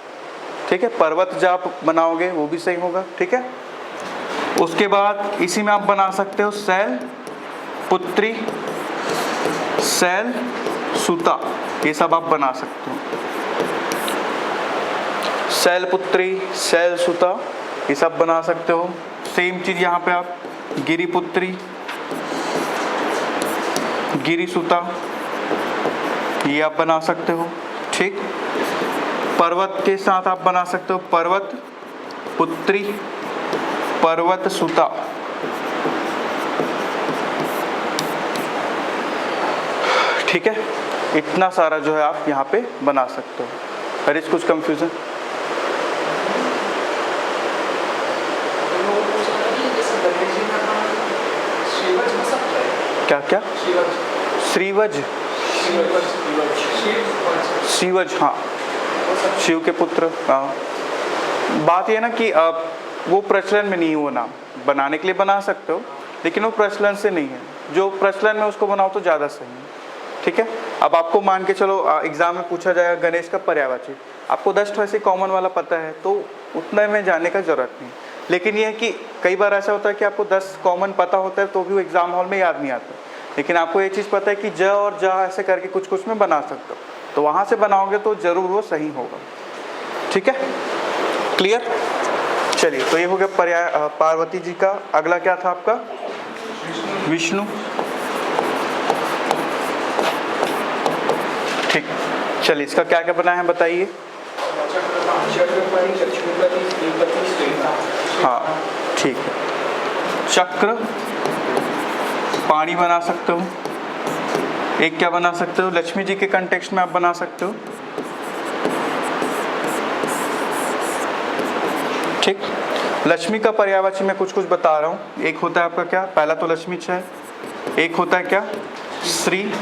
ठीक है। पर्वत जा बनाओगे वो भी सही होगा, ठीक है। उसके बाद इसी में आप बना सकते हो शैल पुत्री, शैल सुता, ये सब आप बना सकते हो। शैलपुत्री, शैलसुता, ये सब बना सकते हो। सेम चीज़ यहाँ पे आप गिरिपुत्री, गिरिसुता, ये आप बना सकते हो। ठीक, पर्वत के साथ आप बना सकते हो पर्वत पुत्री, पर्वत सुता। ठीक है, इतना सारा जो है आप यहाँ पे बना सकते हो। अरे कुछ कंफ्यूजन? क्या क्या? श्रीवज, शिवज, हाँ, शिव के पुत्र। हाँ, बात ये ना कि वो प्रचलन में नहीं, वो नाम बनाने के लिए बना सकते हो लेकिन वो प्रचलन से नहीं है। जो प्रचलन में उसको बनाओ तो ज़्यादा सही है। ठीक है, अब आपको मान के चलो एग्जाम में पूछा जाएगा गणेश का पर्यायवाची, आपको 10 वैसे कॉमन वाला पता है तो उतना में जाने का ज़रूरत नहीं। लेकिन ये है कि कई बार ऐसा होता है कि आपको 10 कॉमन पता होता है तो भी वो एग्ज़ाम हॉल में याद नहीं आता, लेकिन आपको ये चीज़ पता है कि ज और जा ऐसे करके कुछ कुछ में बना सकते हो, तो वहाँ से बनाओगे तो ज़रूर वो सही होगा। ठीक है, क्लियर? चलिए, तो ये हो गया पार्वती जी का। अगला क्या था आपका? विष्णु। ठीक, चलिए इसका क्या क्या बनाया है बताइए। हाँ ठीक है, चक्र पाणी बना सकते हो। एक क्या बना सकते हो, लक्ष्मी जी के कंटेक्स्ट में आप बना सकते हो। ठीक, लक्ष्मी का पर्यायवाची मैं कुछ कुछ बता रहा हूँ। एक होता है आपका क्या, पहला तो लक्ष्मी है, एक होता है क्या, श्री।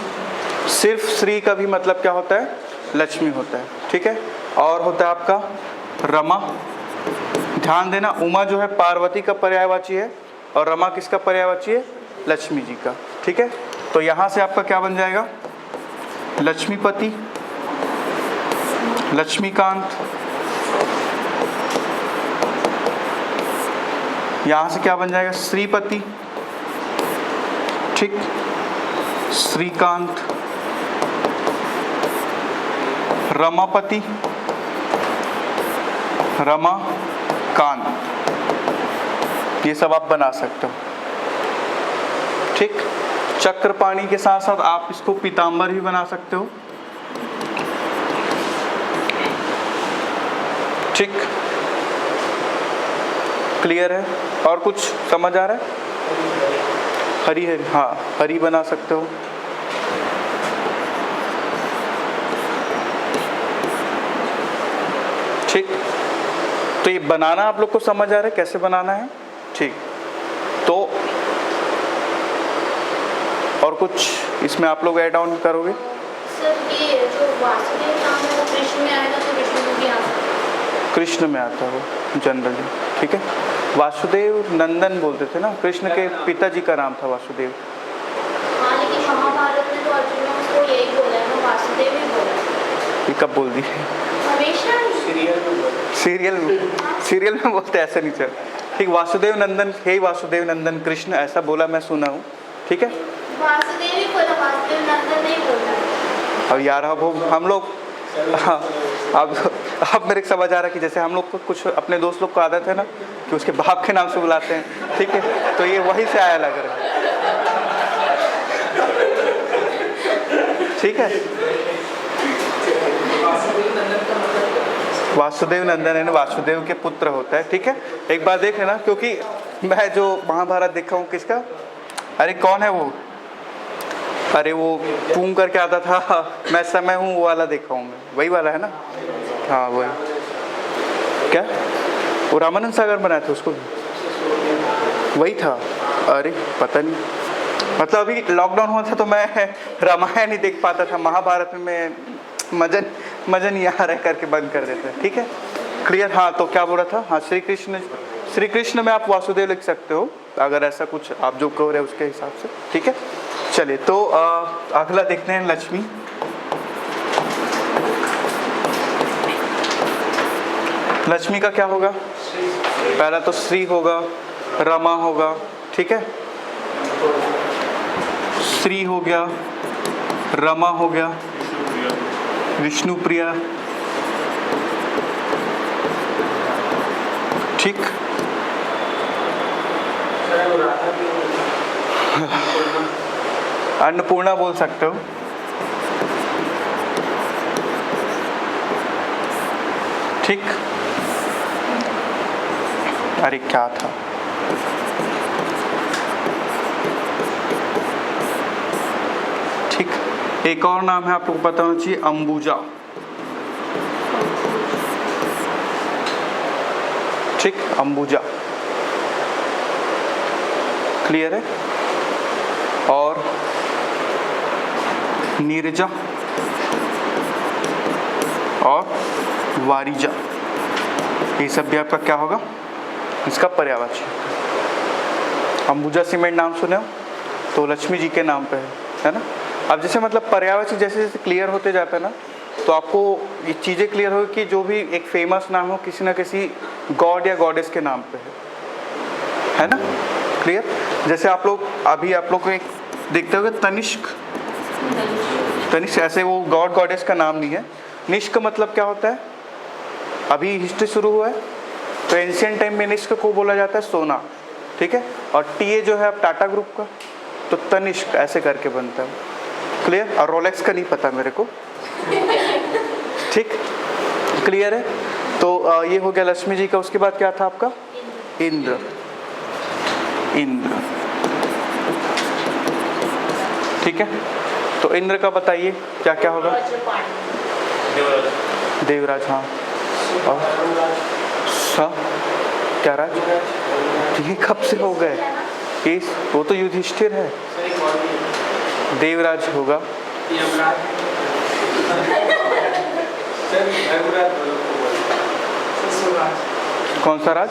सिर्फ श्री का भी मतलब क्या होता है, लक्ष्मी होता है। ठीक है, और होता है आपका रमा। ध्यान देना, उमा जो है पार्वती का पर्यायवाची है और रमा किसका पर्यायवाची है, लक्ष्मी जी का। ठीक है, तो यहाँ से आपका क्या बन जाएगा, लक्ष्मीपति, लक्ष्मीकांत। यहाँ से क्या बन जाएगा, श्रीपति। ठीक, श्रीकांत, रमापति, रमाकांत, ये सब आप बना सकते हो। ठीक, चक्रपाणी के साथ साथ आप इसको पीताम्बर भी बना सकते हो। ठीक, क्लियर है? और कुछ समझ आ रहा है? हरी हरी, हाँ हरी बना सकते हो। ठीक, तो ये बनाना आप लोग को समझ आ रहा है कैसे बनाना है? ठीक, तो और कुछ इसमें आप लोग ऐड ऑन करोगे? सर ये जो वासुदेव नाम है वो कृष्ण में आएगा तो विष्णु में भी आ सकता है? कृष्ण में आता है वो जनरली। ठीक है, वासुदेव नंदन बोलते थे ना, कृष्ण के पिताजी का नाम था वासुदेव। हाँ, लेकिन महाभारत में तो अर्जुन ने उसको यही बोला है ना, वासुदेव ही बोला है। ये कब बोल दी? हमेशा सीरियल में बोलते हैं, ऐसा नहीं चल। ठीक, वासुदेव नंदन, हे वासुदेव नंदन कृष्ण, ऐसा बोला मैं सुना हूँ। ठीक है, वासुदेव ही बोला, वासुदेव नंदन नहीं बोला। अब यार अब हम लोग, हाँ, अब मेरे को समझ आ रहा है कि जैसे हम लोग को कुछ अपने दोस्त लोग को आदत है ना कि उसके बाप के नाम से बुलाते हैं। ठीक है, तो ये वहीं से आया लग रहा है। ठीक है, वासुदेव नंदन है ना, वासुदेव के पुत्र होता है। ठीक है, एक बार देख लेना, क्योंकि मैं जो महाभारत देखा हूँ किसका, अरे कौन है वो, अरे वो पूम करके आता था, मैं समय हूँ, वो वाला देखा हूँ मैं, वही वाला है ना? हाँ वही। क्या वो रामानंद सागर बनाया था उसको? वही था? अरे पता नहीं, मतलब अभी लॉकडाउन हुआ था तो मैं रामायण ही देख पाता था, महाभारत में मैं मजा नहीं आ रहा है करके बंद कर देते हैं। ठीक है, क्लियर? हाँ, तो क्या बोल रहा था? हाँ, श्री कृष्ण में आप वासुदेव लिख सकते हो अगर ऐसा कुछ आप जो कह रहे हैं उसके हिसाब से। ठीक है, चलिए तो अगला देखते हैं, लक्ष्मी। लक्ष्मी का क्या होगा? पहला तो श्री होगा, रमा होगा। ठीक है, श्री हो गया, रमा हो गया, विष्णु प्रिया, ठीक। अन्नपूर्णा बोल सकते हो। ठीक। अरे क्या था, ठीक। एक और नाम है आपको पता होना चाहिए, अंबुजा। ठीक, अंबुजा। क्लियर है। और नीरजा और वारिजा, ये सब भी आपका क्या होगा, इसका पर्यायवाची। अंबुजा सीमेंट नाम सुने हो तो लक्ष्मी जी के नाम पे है ना। अब जैसे मतलब पर्यायवाची जैसे जैसे क्लियर होते जाता है ना, तो आपको ये चीज़ें क्लियर होगी कि जो भी एक फेमस नाम हो किसी ना किसी गॉड या गॉडेस के नाम पे है ना। क्लियर। जैसे आप लोग अभी आप लोग को एक देखते होंगे तनिष्क, तनिष्क ऐसे वो गॉड गॉडेस का नाम नहीं है। निष्क मतलब क्या होता है, अभी हिस्ट्री शुरू हुआ है तो एंशियंट टाइम में निष्क को बोला जाता है सोना, ठीक है। और टीए जो है अब टाटा ग्रुप का, तो तनिष्क ऐसे करके बनता है। क्लियर। और रोलेक्स का नहीं पता मेरे को। ठीक, क्लियर है। तो ये हो गया लक्ष्मी जी का। उसके बाद क्या था आपका, इंद्र। इंद्र, ठीक है। तो इंद्र का बताइए क्या क्या होगा। देवराज, हाँ। और क्या राज, ये कब से हो गए, वो तो युधिष्ठिर है। देवराज होगा, कौन सा राज,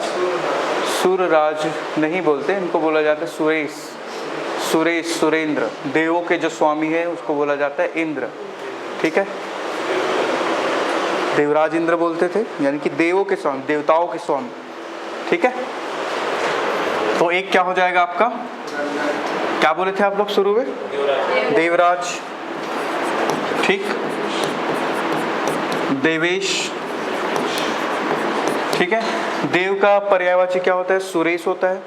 सूरराज नहीं बोलते, इनको बोला जाता है सुरेश। सुरेश, सुरेंद्र, देवों के जो स्वामी है उसको बोला जाता है इंद्र, ठीक है। देवराज इंद्र बोलते थे, यानी कि देवों के स्वामी, देवताओं के स्वामी, ठीक है। तो एक क्या हो जाएगा आपका, क्या बोले थे आप लोग शुरू में, देवराज, ठीक। देवेश, ठीक है। देव का पर्यायवाची क्या होता है, सुरेश होता है,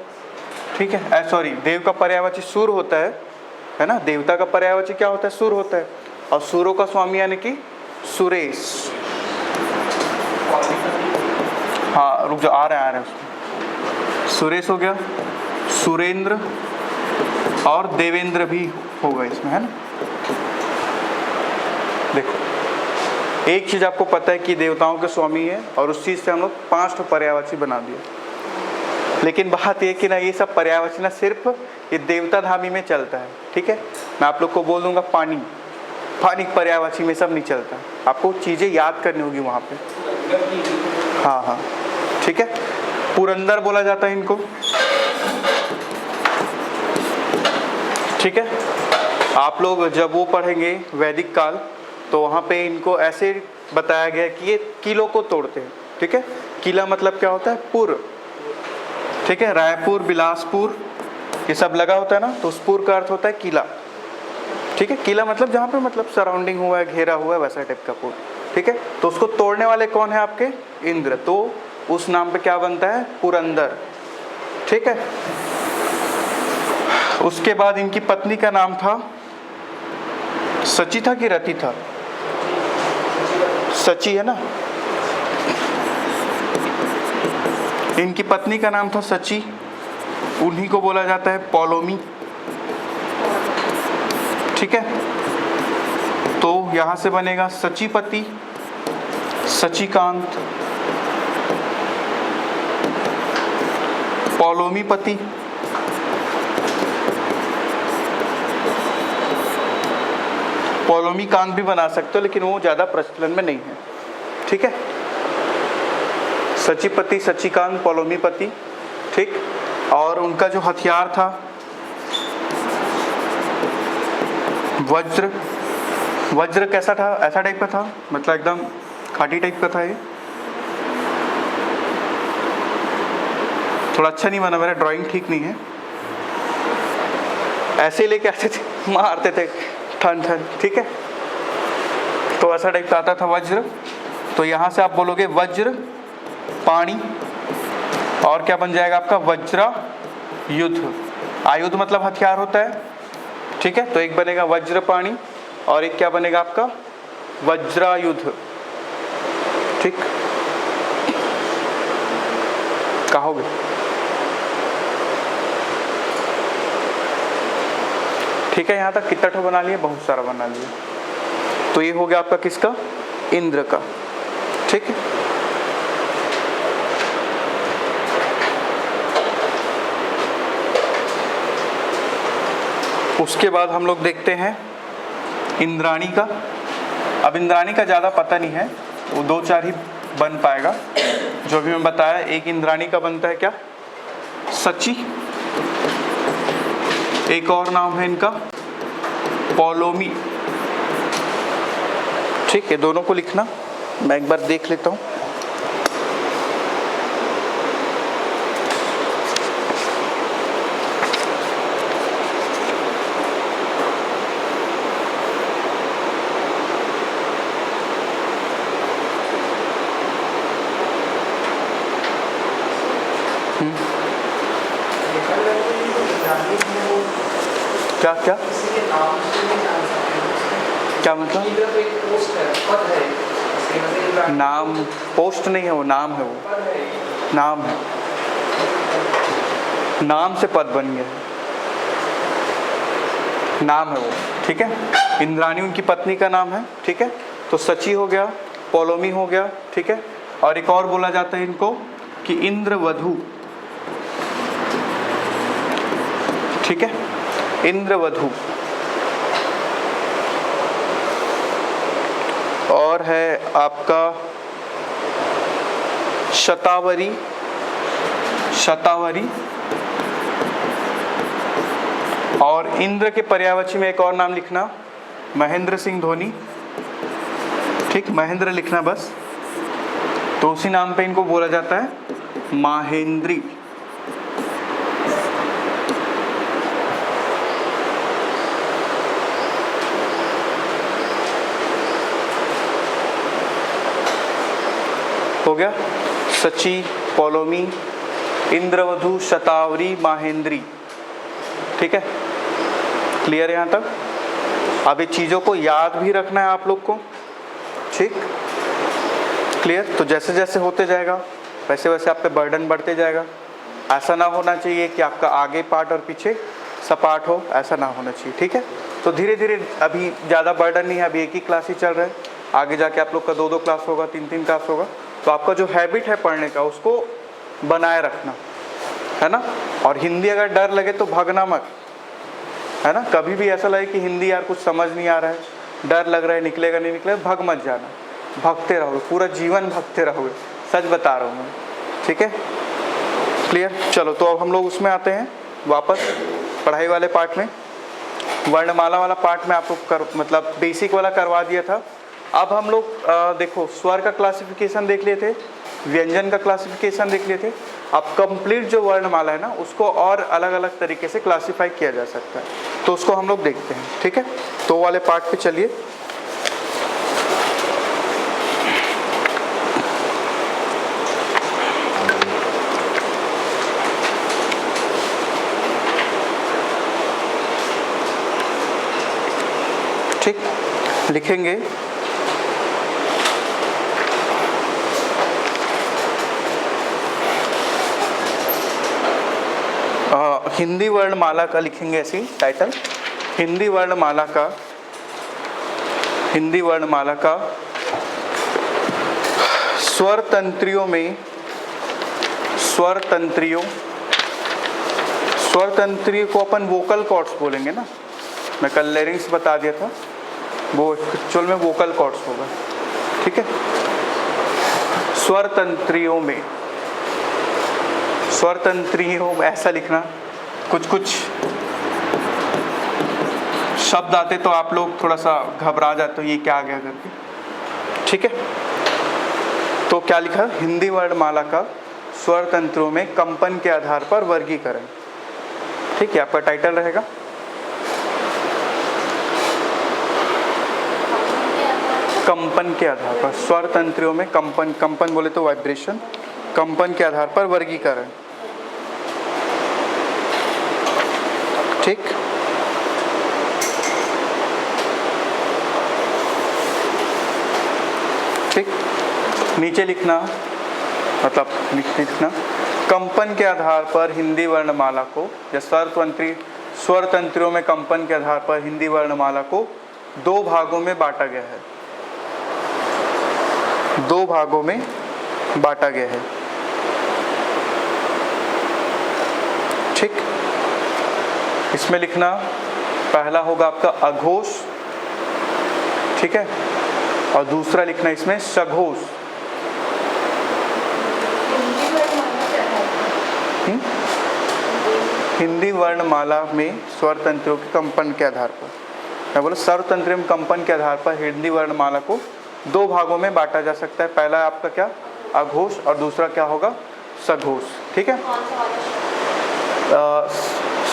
ठीक है। सॉरी, देव का पर्यायवाची सूर होता है ना। देवता का पर्यायवाची क्या होता है, सूर होता है। और सूरों का स्वामी यानी कि सुरेश। हाँ रुक जाओ, आ रहे हैं उसमें। सुरेश हो गया, सुरेंद्र और देवेंद्र भी होगा इसमें, है ना। देखो एक चीज आपको पता है कि देवताओं के स्वामी है, और उस चीज से हम लोग 5 पर्यायवाची बना दिए। लेकिन बात ये कि ना, ये सब पर्यायवाची ना सिर्फ ये देवता धामी में चलता है, ठीक है। मैं आप लोग को बोल दूंगा पानी, पानी पर्यायवाची में सब नहीं चलता, आपको चीजें याद करनी होगी वहां पे। हाँ हाँ, ठीक है। पुरंदर बोला जाता है इनको, ठीक है। आप लोग जब वो पढ़ेंगे वैदिक काल, तो वहाँ पे इनको ऐसे बताया गया कि ये किलों को तोड़ते हैं, ठीक है। किला मतलब क्या होता है, पुर, ठीक है। रायपुर, बिलासपुर, ये सब लगा होता है ना, तो उस पुर का अर्थ होता है किला, ठीक है। किला मतलब जहाँ पे मतलब सराउंडिंग हुआ है, घेरा हुआ है, वैसा टाइप का पुर, ठीक है। तो उसको तोड़ने वाले कौन है आपके, इंद्र। तो उस नाम पे क्या बनता है, पुरंदर, ठीक है। उसके बाद इनकी पत्नी का नाम था सची था कि रति था, सची है ना। इनकी पत्नी का नाम था सची, उन्हीं को बोला जाता है पौलोमी, ठीक है। तो यहां से बनेगा सचीपति, सचिकांत, पौलोमीपति, पौलोमीकांत भी बना सकते हो, लेकिन वो ज़्यादा प्रचलन में नहीं है, ठीक है। सचिपति, सचिकांत, पौलोमीपति, ठीक। और उनका जो हथियार था वज्र। वज्र कैसा था, ऐसा टाइप का था, मतलब एकदम खाटी टाइप का था। ये थोड़ा अच्छा नहीं बना, मेरा ड्राइंग ठीक नहीं है। ऐसे लेके आते थे, मारते थे ठन ठन, ठीक है। तो ऐसा टाइप का आता था वज्र। तो यहाँ से आप बोलोगे वज्र पाणी, और क्या बन जाएगा आपका वज्रायुध। आयुध मतलब हथियार होता है, ठीक है। तो एक बनेगा वज्रपाणी और एक क्या बनेगा आपका वज्रायुध, ठीक। कहोगे ठीक है। यहाँ तक कितना ठो बना लिए, बहुत सारा बना लिए। तो ये हो गया आपका किसका, इंद्र का, ठीक है। उसके बाद हम लोग देखते हैं इंद्राणी का। अब इंद्राणी का ज़्यादा पता नहीं है, वो 2-4 ही बन पाएगा। जो भी मैं बताया, एक इंद्राणी का बनता है क्या, सची, एक और नाम है इनका पौलोमी, ठीक है। दोनों को लिखना, मैं एक बार देख लेता हूँ। क्या क्या क्या मतलब, नाम पोस्ट नहीं है, वो नाम है, वो नाम है, नाम से पद बन गया, नाम है वो, ठीक है। इंद्राणी उनकी पत्नी का नाम है, ठीक है। तो सची हो गया, पौलोमी हो गया, ठीक है। और एक और बोला जाता है इनको कि इंद्रवधू, ठीक है, इंद्रवधू। और है आपका शतावरी, शतावरी। और इंद्र के पर्यायवाची में एक और नाम लिखना, महेंद्र सिंह धोनी, ठीक, महेंद्र लिखना बस। तो उसी नाम पे इनको बोला जाता है माहेंद्री, हो गया। सची, पौलोमी, इंद्रवधू, शतावरी, माहेंद्री, ठीक है। क्लियर है यहाँ तक। अब ये चीज़ों को याद भी रखना है आप लोग को, ठीक, क्लियर। तो जैसे जैसे होते जाएगा वैसे वैसे आप पे बर्डन बढ़ते जाएगा। ऐसा ना होना चाहिए कि आपका आगे पार्ट और पीछे सपाट हो, ऐसा ना होना चाहिए, ठीक है। तो धीरे धीरे, अभी ज़्यादा बर्डन नहीं है, अभी एक ही क्लास ही चल रहा है, आगे जाके आप लोग का 2-2 क्लास होगा, 3-3 क्लास होगा। तो आपका जो हैबिट है पढ़ने का, उसको बनाए रखना है ना। और हिंदी अगर डर लगे तो भागना मत, है ना। कभी भी ऐसा लगे कि हिंदी यार कुछ समझ नहीं आ रहा है, डर लग रहा है, निकलेगा नहीं निकलेगा, भाग मत जाना, भागते रहोगे, पूरा जीवन भागते रहोगे, सच बता रहा हूँ मैं, ठीक है, क्लियर। चलो, तो अब हम लोग उसमें आते हैं वापस पढ़ाई वाले पार्ट में। वर्णमाला वाला पार्ट में आपको मतलब बेसिक वाला करवा दिया था। अब हम लोग देखो, स्वर का क्लासिफिकेशन देख लिए थे, व्यंजन का क्लासिफिकेशन देख लिए थे। अब कंप्लीट जो वर्णमाला है ना, उसको और अलग अलग तरीके से क्लासिफाई किया जा सकता है, तो उसको हम लोग देखते हैं, ठीक है। तो वाले पार्ट पे चलिए। ठीक, लिखेंगे हिंदी वर्णमाला का, लिखेंगे ऐसी टाइटल, हिंदी वर्णमाला का, हिंदी वर्णमाला का स्वर तंत्रियों में, स्वर तंत्रियों, स्वर तंत्रियों को अपन वोकल कॉर्ड्स बोलेंगे ना। मैं कल लेरिंग्स बता दिया था, वो एक्चुअल में वोकल कॉर्ड्स होगा, ठीक है। स्वर तंत्रियों में, स्वर तंत्रियों में ऐसा लिखना। कुछ कुछ शब्द आते तो आप लोग थोड़ा सा घबरा जाते हो, ये क्या आ गया करके, ठीक है। तो क्या लिखा, हिंदी वर्णमाला का स्वर तंत्रों में कंपन के आधार पर वर्गीकरण, ठीक है, आपका टाइटल रहेगा। कंपन के आधार पर, स्वर तंत्रियों में कंपन, कंपन बोले तो वाइब्रेशन, कंपन के आधार पर वर्गीकरण। ठीक, ठीक, नीचे लिखना, मतलब लिखना कंपन के आधार पर हिंदी वर्णमाला को, या स्वर तंत्रियों में कंपन के आधार पर हिंदी वर्णमाला को दो भागों में बांटा गया है। दो भागों में बांटा गया है। ठीक, इसमें लिखना पहला होगा आपका अघोष, ठीक है, और दूसरा लिखना इसमें सघोष। हिंदी वर्णमाला में स्वर तंत्रों के कंपन के आधार पर, मैं बोला स्वर तंत्र में कंपन के आधार पर हिंदी वर्णमाला को दो भागों में बांटा जा सकता है। पहला है आपका क्या, अघोष, और दूसरा क्या होगा, सघोष। ठीक है,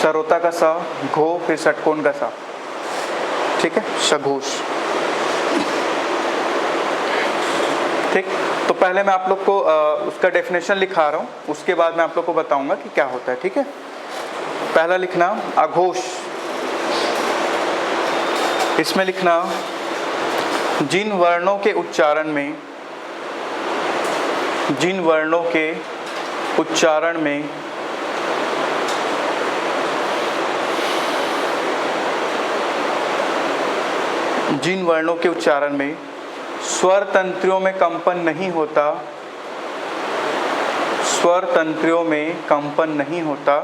सरोता का स, घो, फिर षटकोण का सा। ठीक है, सघोष। ठीक, तो पहले मैं आप लोग को उसका डेफिनेशन लिखा रहा हूँ, उसके बाद मैं आप लोग को बताऊंगा कि क्या होता है। ठीक है, पहला लिखना अघोष, इसमें लिखना जिन वर्णों के उच्चारण में, जिन वर्णों के उच्चारण में जिन वर्णों के उच्चारण में स्वर तंत्रियों में कंपन नहीं होता, स्वर तंत्रियों में कंपन नहीं होता,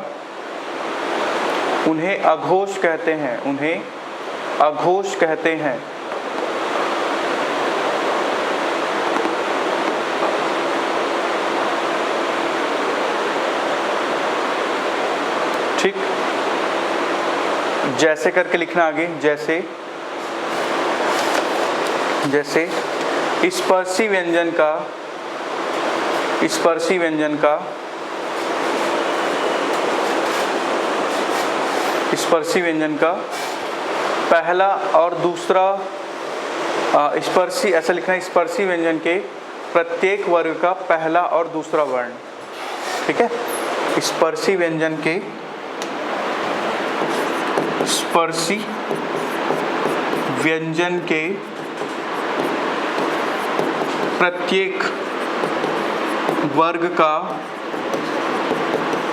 उन्हें अघोष कहते हैं, उन्हें अघोष कहते हैं। ठीक, जैसे करके लिखना आगे, जैसे, जैसे स्पर्शी व्यंजन का, स्पर्शी व्यंजन का, स्पर्शी व्यंजन का पहला और दूसरा, स्पर्शी, ऐसा लिखना है, स्पर्शी व्यंजन के प्रत्येक वर्ग का पहला और दूसरा वर्ण। ठीक है, स्पर्शी व्यंजन के, स्पर्शी व्यंजन के प्रत्येक वर्ग का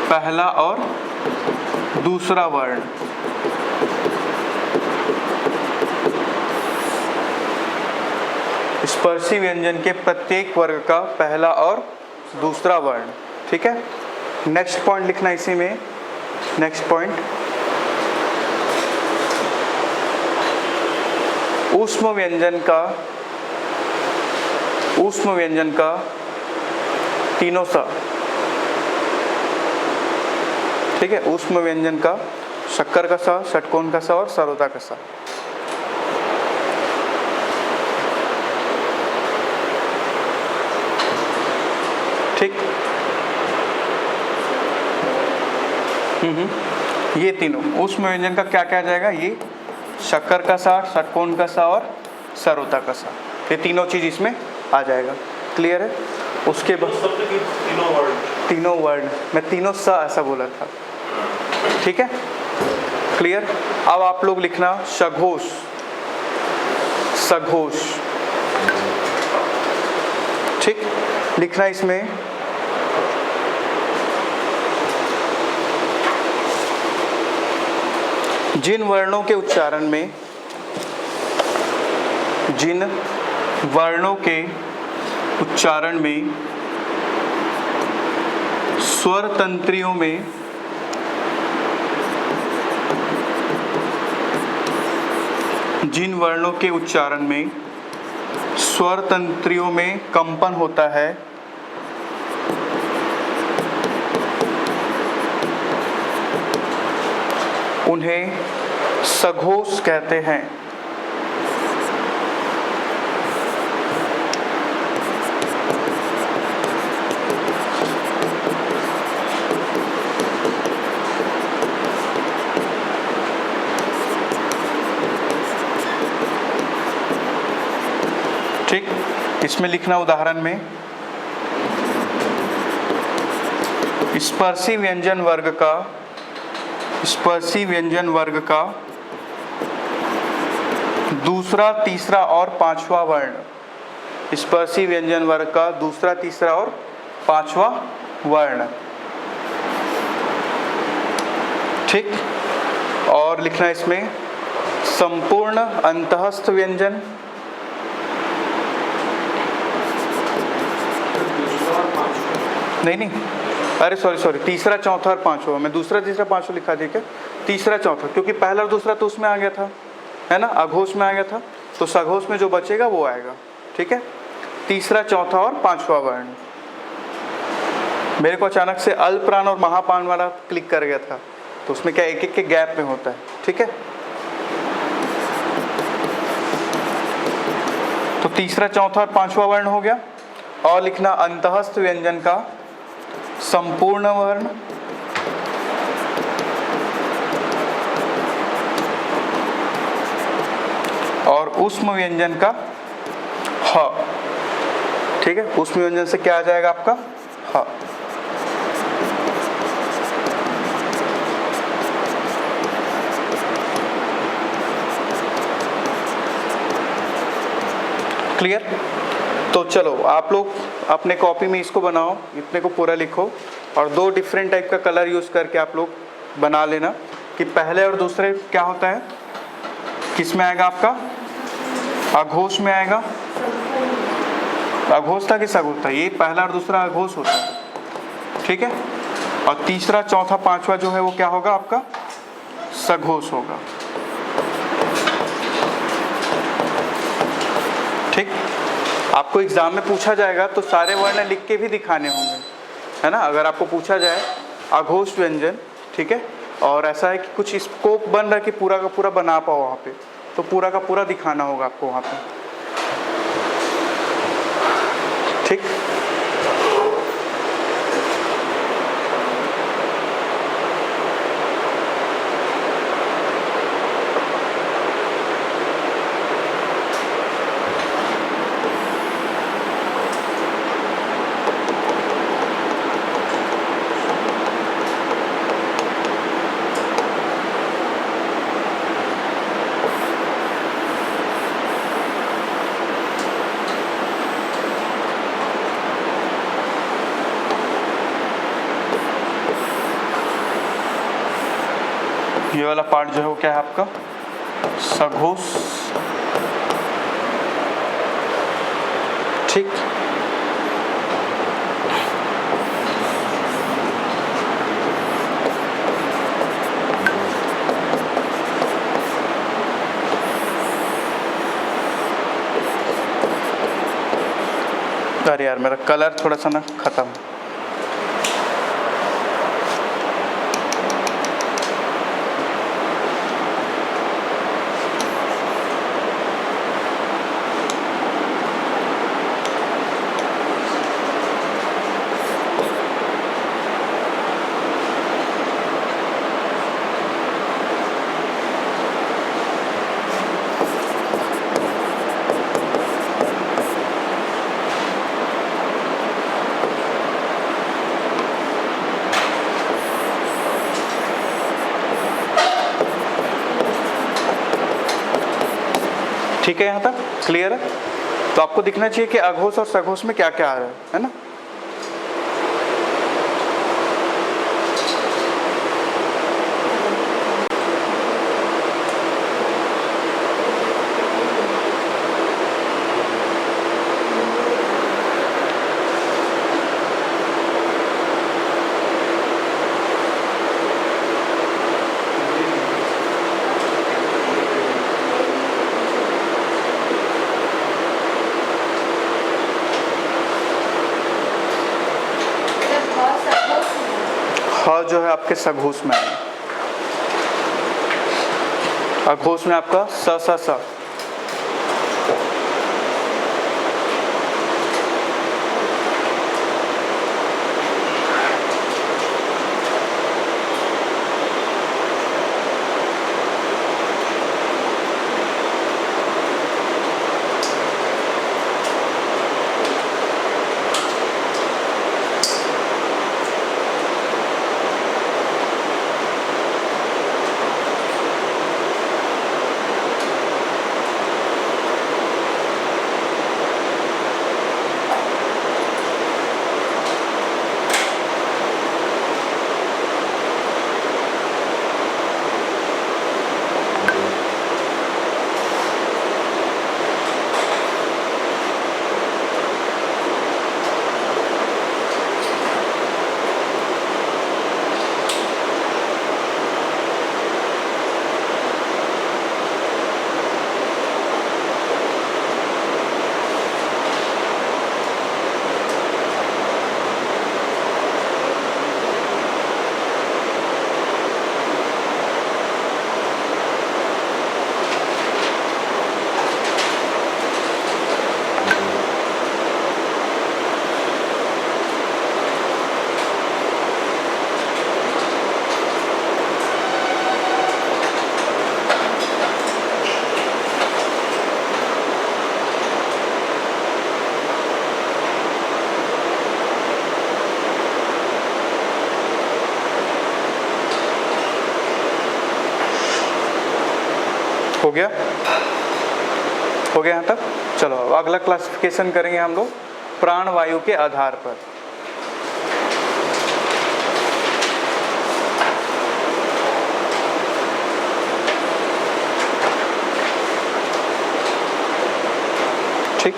पहला और दूसरा वर्ण। स्पर्शी व्यंजन के प्रत्येक वर्ग का पहला और दूसरा वर्ण। ठीक है, नेक्स्ट पॉइंट लिखना इसी में, नेक्स्ट पॉइंट ऊष्म व्यंजन का, ऊष्म व्यंजन का तीनों सा। ठीक है, ऊष्म व्यंजन का शक्कर का सा, षटकोण का सा और सरोता का सा। ठीक, ये तीनों ऊष्म व्यंजन का क्या क्या आ जाएगा, ये शक्कर का सा, षटकोण का सा और सरोता का सा, ये तीनों चीज इसमें आ जाएगा। क्लियर है? उसके बाद तीनों वर्ण, मैं तीनों सा ऐसा बोला था। ठीक है, क्लियर। अब आप लोग लिखना सघोष, सघोष। ठीक, लिखना इसमें जिन वर्णों के उच्चारण में, जिन वर्णों के उच्चारण में स्वर तंत्रियों में जिन वर्णों के उच्चारण में स्वर तंत्रियों में कंपन होता है, उन्हें सघोष कहते हैं। ठीक, इसमें लिखना उदाहरण में स्पर्शी व्यंजन वर्ग का दूसरा, तीसरा और पांचवा वर्ण। स्पर्शी व्यंजन वर्ग का दूसरा, तीसरा और पांचवा वर्ण। ठीक। और लिखना इसमें संपूर्ण अंतःस्थ व्यंजन, नहीं, अरे सॉरी, तीसरा, चौथा और पांचवा। मैं दूसरा, तीसरा, पांचवा लिखा दिया क्या? तीसरा, चौथा, क्योंकि पहला और दूसरा तो उसमें आ गया था, है ना, अघोष में आ गया था, तो सघोष में जो बचेगा वो आएगा। ठीक है, तीसरा, चौथा और पांचवा वर्ण। मेरे को अचानक से अल्पप्राण और महाप्राण वाला क्लिक कर गया था, तो उसमें क्या एक एक के गैप में होता है। ठीक है, तो तीसरा, चौथा और पांचवा वर्ण हो गया। और लिखना अंतःस्थ व्यंजन का संपूर्ण वर्ण, और ऊष्म व्यंजन का ह। ठीक है, ऊष्म व्यंजन से क्या आ जाएगा आपका? ह। क्लियर? तो चलो आप लोग अपने कॉपी में इसको बनाओ, इतने को पूरा लिखो, और दो डिफरेंट टाइप का कलर यूज करके आप लोग बना लेना कि पहले और दूसरे क्या होता है, किस में आएगा आपका? अघोष में आएगा। अघोष था कि सघोष था? ये पहला और दूसरा अघोष होता है। ठीक है, और तीसरा, चौथा, पांचवा जो है वो क्या होगा आपका? सघोष होगा। ठीक, आपको एग्जाम में पूछा जाएगा तो सारे वर्ण लिख के भी दिखाने होंगे, है ना। अगर आपको पूछा जाए अघोष व्यंजन, ठीक है, और ऐसा है कि कुछ स्कोप बन रहा है कि पूरा का पूरा बना पाओ वहाँ पे, तो पूरा का पूरा दिखाना होगा आपको वहाँ पे। ठीक, ये वाला पार्ट जो है वो क्या है आपका? सघोष। ठीक, अरे यार मेरा कलर थोड़ा सा ना खत्म। ठीक है, यहाँ तक क्लियर है? तो आपको दिखना चाहिए कि अघोष और सघोष में क्या क्या आ रहा है ना। ह जो है आपके सघोष में है, अघोष में आपका स स स। हो गया यहाँ तक। चलो अब अगला क्लासिफिकेशन करेंगे हम लोग प्राणवायु के आधार पर। ठीक,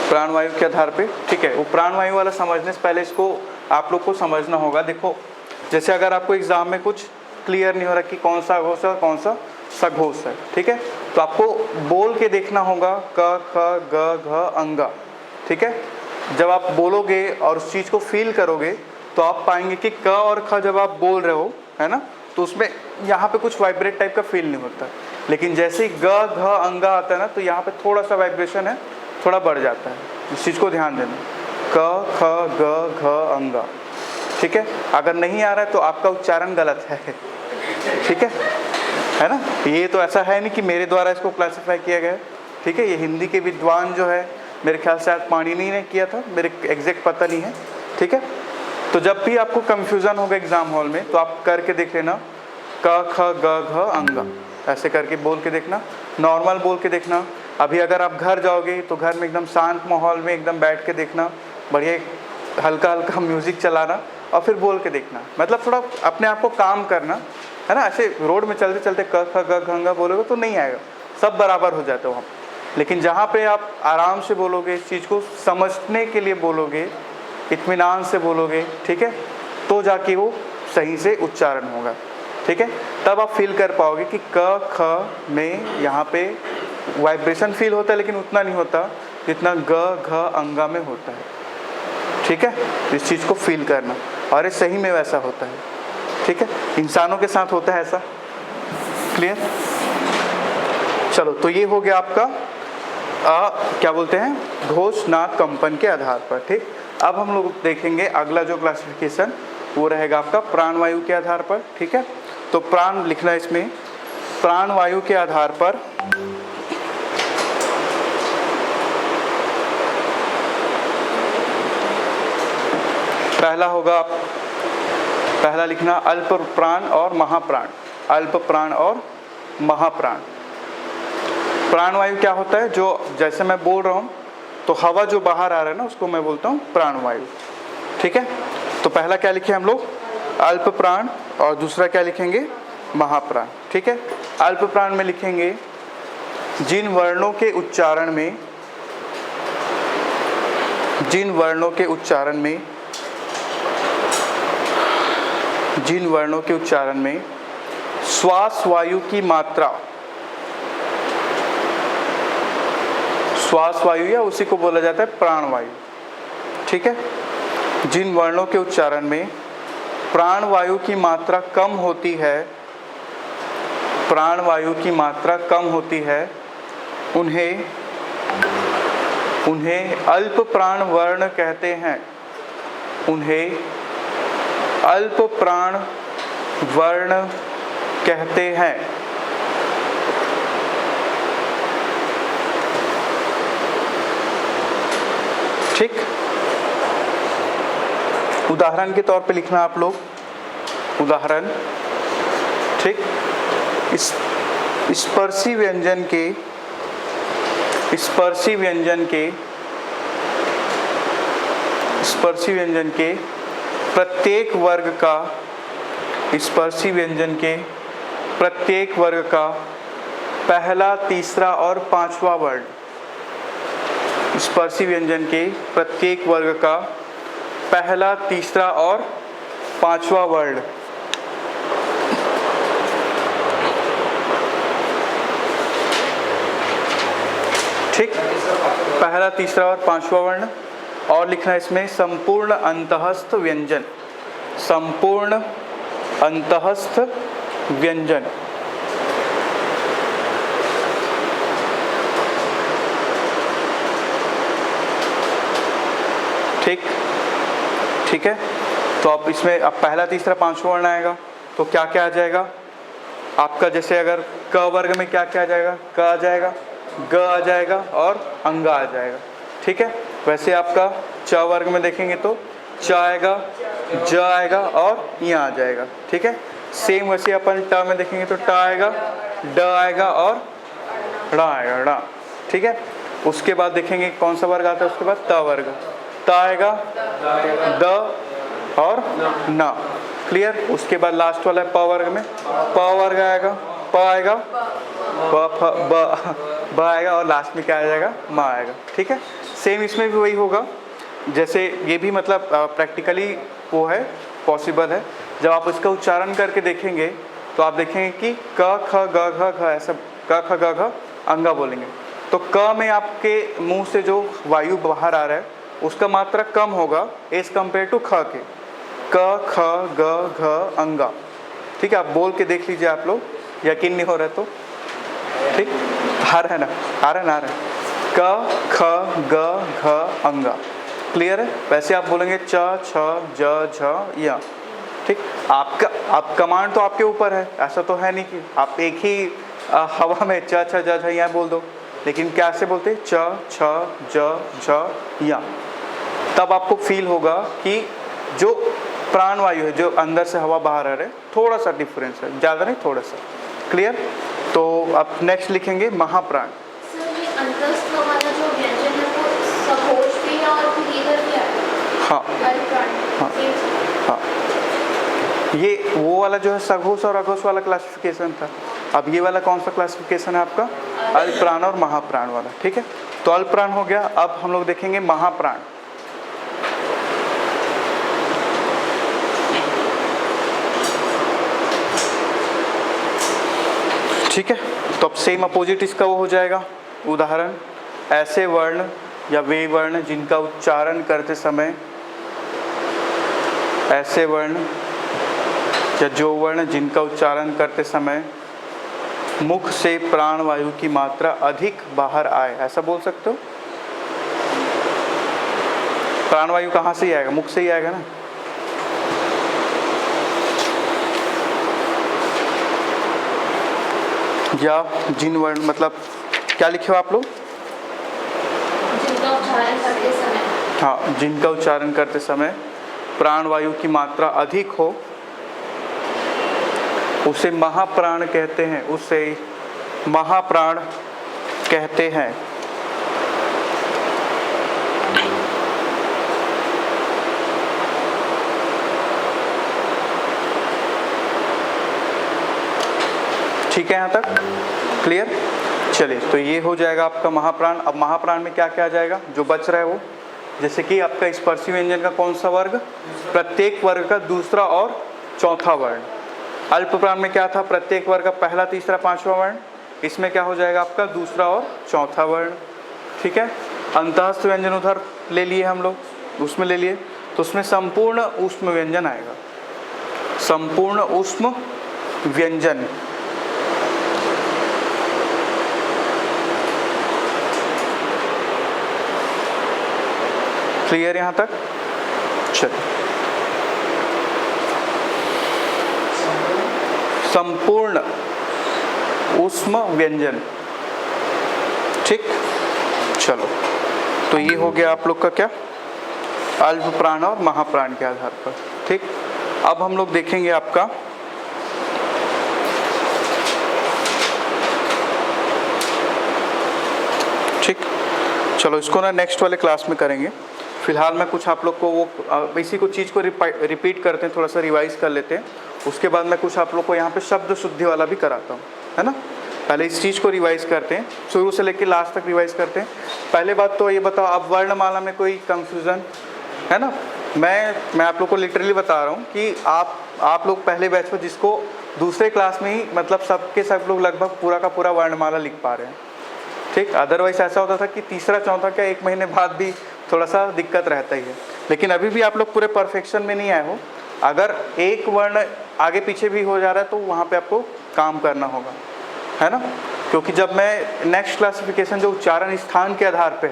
प्राणवायु के आधार पे। ठीक है, वो प्राणवायु वाला समझने से पहले इसको आप लोग को समझना होगा। देखो, जैसे अगर आपको एग्जाम में कुछ क्लियर नहीं हो रहा कि कौन सा घोष है और कौन सा सघोष है, ठीक है, तो आपको बोल के देखना होगा क ख ग घ अंगा। ठीक है, जब आप बोलोगे और उस चीज़ को फील करोगे तो आप पाएंगे कि क और ख जब आप बोल रहे हो, है ना, तो उसमें यहाँ पे कुछ वाइब्रेट टाइप का फील नहीं होता। लेकिन जैसे ही ग घ अंगा आता है ना, तो यहाँ पे थोड़ा सा वाइब्रेशन है, थोड़ा बढ़ जाता है। इस चीज़ को ध्यान देना, क ख ग घ अंगा। ठीक है, अगर नहीं आ रहा है तो आपका उच्चारण गलत है। ठीक है ना, ये तो ऐसा है नहीं कि मेरे द्वारा इसको क्लासिफाई किया गया है। ठीक है, ये हिंदी के विद्वान जो है, मेरे ख्याल से आज पाणिनि ने किया था, मेरे एग्जैक्ट पता नहीं है। ठीक है, तो जब भी आपको कंफ्यूजन होगा एग्जाम हॉल में तो आप करके देख लेना, क ख ग घ अंगा, ऐसे करके बोल के देखना, नॉर्मल बोल के देखना। अभी अगर आप घर जाओगे तो घर में एकदम शांत माहौल में एकदम बैठ के देखना, बढ़िया हल्का हल्का म्यूजिक चलाना और फिर बोल के देखना। मतलब थोड़ा अपने आप को काम करना, है ना। ऐसे रोड में चलते चलते क ख ग घ अंगा बोलोगे तो नहीं आएगा, सब बराबर हो जाते हो वहाँ। लेकिन जहाँ पे आप आराम से बोलोगे, इस चीज़ को समझने के लिए बोलोगे, इत्मीनान से बोलोगे, ठीक है, तो जाके वो सही से उच्चारण होगा। ठीक है, तब आप फील कर पाओगे कि क ख में यहाँ पे वाइब्रेशन फील होता है, लेकिन उतना नहीं होता जितना ग घ अंगा में होता है। ठीक है, इस चीज़ को फील करना, और ये सही में वैसा होता है। ठीक है, इंसानों के साथ होता है ऐसा। क्लियर? चलो, तो ये हो गया आपका क्या बोलते हैं, घोष नाद कंपन के आधार पर। ठीक, अब हम लोग देखेंगे अगला जो क्लासिफिकेशन वो रहेगा आपका प्राणवायु के आधार पर। ठीक है, तो प्राण लिखना है इसमें, प्राणवायु के आधार पर पहला होगा, पहला लिखना अल्प प्राण और महाप्राण। अल्प प्राण और महाप्राण। प्राणवायु क्या होता है, जो जैसे मैं बोल रहा हूँ तो हवा जो बाहर आ रहा है ना, उसको मैं बोलता हूँ प्राणवायु। ठीक है, तो पहला क्या लिखे हम लोग, अल्प प्राण, और दूसरा क्या लिखेंगे, महाप्राण। ठीक है, अल्प प्राण में लिखेंगे जिन वर्णों के उच्चारण में, जिन वर्णों के उच्चारण में, जिन वर्णों के उच्चारण में श्वास वायु की मात्रा, श्वास वायु या उसी को बोला जाता है प्राणवायु। ठीक है, जिन वर्णों के उच्चारण में प्राणवायु की मात्रा कम होती है, प्राणवायु की मात्रा कम होती है, उन्हें अल्प प्राण वर्ण कहते हैं। उन्हें अल्प प्राण वर्ण कहते हैं। ठीक, उदाहरण के तौर पे लिखना आप लोग, उदाहरण। ठीक, स्पर्शी व्यंजन के, स्पर्शी व्यंजन के, स्पर्शी व्यंजन के प्रत्येक वर्ग का, स्पर्शी व्यंजन के प्रत्येक वर्ग का पहला, तीसरा और पांचवा वर्ण। स्पर्शी व्यंजन के प्रत्येक वर्ग का पहला, तीसरा और पांचवा वर्ण ठीक, पहला, तीसरा और पांचवा वर्ण। और लिखना है इसमें संपूर्ण अंतःस्थ व्यंजन, संपूर्ण अंतःस्थ व्यंजन। ठीक, ठीक है, तो अब इसमें अब पहला, तीसरा, पांचवा वर्ण आएगा तो क्या क्या आ जाएगा आपका। जैसे अगर क वर्ग में क्या क्या आ जाएगा, क आ जाएगा, ग आ जाएगा और अंगा आ जाएगा। ठीक है, वैसे आपका च वर्ग में देखेंगे तो च आएगा, ज आएगा और यहाँ आ जाएगा। ठीक है, सेम वैसे अपन ट में देखेंगे तो ट आएगा, ड आएगा और ड़ आएगा, ड़, ठीक है। उसके बाद देखेंगे कौन सा वर्ग आता है, उसके बाद त वर्ग, त आएगा, द और न, क्लियर। उसके बाद लास्ट वाला है प वर्ग में, प वर्ग आएगा, प आएगा, ब आएगा और लास्ट में क्या आ जाएगा, म आएगा, ठीक है। सेम इसमें भी वही होगा, जैसे ये भी मतलब प्रैक्टिकली वो है, पॉसिबल है। जब आप इसका उच्चारण करके देखेंगे तो आप देखेंगे कि क ख ग घ घ, ऐसा क ख ग घ अंगा बोलेंगे। तो क में आपके मुंह से जो वायु बाहर आ रहा है उसका मात्रा कम होगा एज कम्पेयर टू ख के, क ख ग घ अंगा, ठीक है। आप बोल के देख लीजिए, आप लोग यकीन नहीं हो रहा तो ठीक, आ रहा है ना, आ रहा है ना, आ रहा है, क ख ग घ अंगा, क्लियर है। वैसे आप बोलेंगे च छ ज झ य, ठीक। आपका आप कमांड तो आपके ऊपर है, ऐसा तो है नहीं कि आप एक ही हवा में च छ ज झ या बोल दो, लेकिन कैसे बोलते च छ ज झ या, तब आपको फील होगा कि जो प्राणवायु है, जो अंदर से हवा बाहर आ रहा है, थोड़ा सा डिफरेंस है, ज़्यादा नहीं, थोड़ा सा, क्लियर। तो अब नेक्स्ट लिखेंगे महाप्राण। सर ये अंतस्थ वाला जो व्यंजन है वो सघोष भी है और फिर इधर भी आता है। हाँ हाँ हाँ, ये वो वाला जो है सघोष और अघोष वाला क्लासिफिकेशन था। अब ये वाला कौन सा क्लासिफिकेशन है आपका, अल्पप्राण और महाप्राण वाला, ठीक है। तो अल्पप्राण हो गया। अब हम लोग देखेंगे महाप्राण। ठीक है, तो अब सेम अपोजिट इसका वो हो जाएगा। उदाहरण, ऐसे वर्ण या वे वर्ण जिनका उच्चारण करते समय, ऐसे वर्ण या जो वर्ण जिनका उच्चारण करते समय मुख से प्राणवायु की मात्रा अधिक बाहर आए, ऐसा बोल सकते हो। प्राणवायु कहाँ से ही आएगा, मुख से ही आएगा ना। या जिन वर्ण, मतलब क्या लिखे हो आप लोग, जिनका उच्चारण करते समय, हाँ, जिनका उच्चारण करते समय प्राणवायु की मात्रा अधिक हो, उसे महाप्राण कहते हैं, उसे महाप्राण कहते हैं। ठीक है, यहाँ तक क्लियर। चलिए, तो ये हो जाएगा आपका महाप्राण। अब महाप्राण में क्या क्या आ जाएगा, जो बच रहा है वो, जैसे कि आपका स्पर्शी व्यंजन का कौन सा वर्ग, प्रत्येक वर्ग का दूसरा और चौथा वर्ण। अल्पप्राण में क्या था, प्रत्येक वर्ग का पहला, तीसरा, पांचवा वर्ण। इसमें क्या हो जाएगा आपका दूसरा और चौथा वर्ण, ठीक है। अंतःस्थ व्यंजन उधर ले लिए हम लोग, उसमें ले लिए, तो उसमें संपूर्ण ऊष्म व्यंजन आएगा, संपूर्ण ऊष्म व्यंजन। क्लियर यहाँ तक। चलिए, संपूर्ण ऊष्म व्यंजन, ठीक। चलो, तो ये हो गया आप लोग का क्या, अल्प प्राण और महाप्राण के आधार पर, ठीक। अब हम लोग देखेंगे आपका ठीक। चलो, इसको ना नेक्स्ट वाले क्लास में करेंगे। फिलहाल मैं कुछ आप लोग को वो इसी को चीज़ को रिपीट करते हैं, थोड़ा सा रिवाइज कर लेते हैं। उसके बाद मैं कुछ आप लोग को यहाँ पे शब्द शुद्धि वाला भी कराता हूँ, है ना। पहले इस चीज़ को रिवाइज करते हैं, शुरू से लेकर लास्ट तक रिवाइज करते हैं। पहले बात तो ये बताओ, अब वर्णमाला में कोई कंफ्यूजन है ना। मैं आप लोग को लिटरली बता रहा हूँ कि आप लोग पहले बैच में, जिसको दूसरे क्लास में ही मतलब सब लोग लगभग पूरा का पूरा वर्णमाला लिख पा रहे हैं, ठीक। अदरवाइज ऐसा होता था कि तीसरा चौथा क्या 1 महीने बाद भी थोड़ा सा दिक्कत रहता ही है। लेकिन अभी भी आप लोग पूरे परफेक्शन में नहीं आए हो। अगर एक वर्ण आगे पीछे भी हो जा रहा है तो वहाँ पे आपको काम करना होगा, है ना। क्योंकि जब मैं नेक्स्ट क्लासिफिकेशन जो उच्चारण स्थान के आधार पे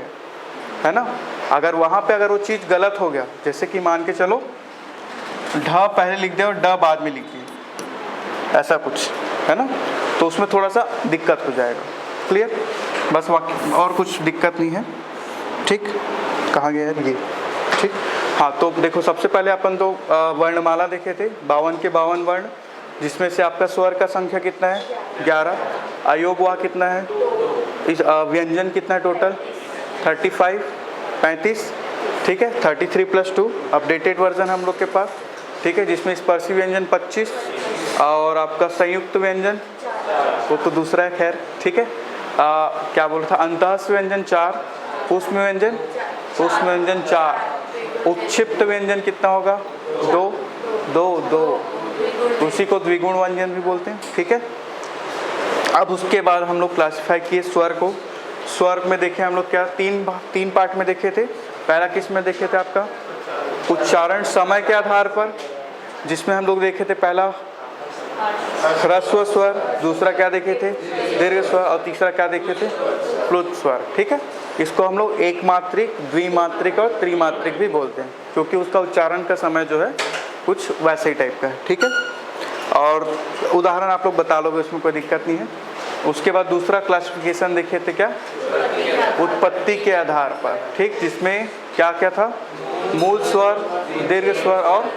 है ना, अगर वहाँ पे अगर वो चीज़ गलत हो गया, जैसे कि मान के चलो ढ पहले लिख दिया और ड बाद में लिख दिया, ऐसा कुछ है ना, तो उसमें थोड़ा सा दिक्कत हो जाएगा। क्लियर, बस और कुछ दिक्कत नहीं है, ठीक। कहाँ गया है ये, ठीक। हाँ, तो देखो, सबसे पहले अपन तो वर्णमाला देखे थे, 52 के 52 वर्ण। जिसमें से आपका स्वर का संख्या कितना है 11, अयोग वाह कितना है, इस व्यंजन कितना है टोटल 35 35, ठीक है 33 + 2 अपडेटेड वर्जन हम लोग के पास, ठीक है, जिसमें स्पर्शी व्यंजन 25 और आपका संयुक्त व्यंजन वो तो दूसरा है खैर, ठीक है, क्या बोल रहा था, अंतःस्थ व्यंजन 4, पुष्प व्यंजन 4, उत्क्षिप्त व्यंजन कितना होगा 2 2 2, उसी को द्विगुण व्यंजन भी बोलते हैं, ठीक है। अब उसके बाद हम लोग क्लासिफाई किए स्वर को। स्वर में देखे हम लोग क्या तीन पार्ट में देखे थे। पहला किस में देखे थे आपका उच्चारण समय के आधार पर, जिसमें हम लोग देखे थे पहला ह्रस्व स्वर, दूसरा क्या देखे थे दीर्घ स्वर और तीसरा क्या देखे थे प्लुत स्वर, ठीक है। इसको हम लोग एक मात्रिक, द्विमात्रिक और त्रिमात्रिक भी बोलते हैं, क्योंकि उसका उच्चारण का समय जो है कुछ वैसे ही टाइप का है, ठीक है। और उदाहरण आप लोग बता लोगे, उसमें कोई दिक्कत नहीं है। उसके बाद दूसरा क्लासिफिकेशन देखे थे क्या उत्पत्ति के आधार पर, ठीक, जिसमें क्या क्या था मूल स्वर, दीर्घ स्वर और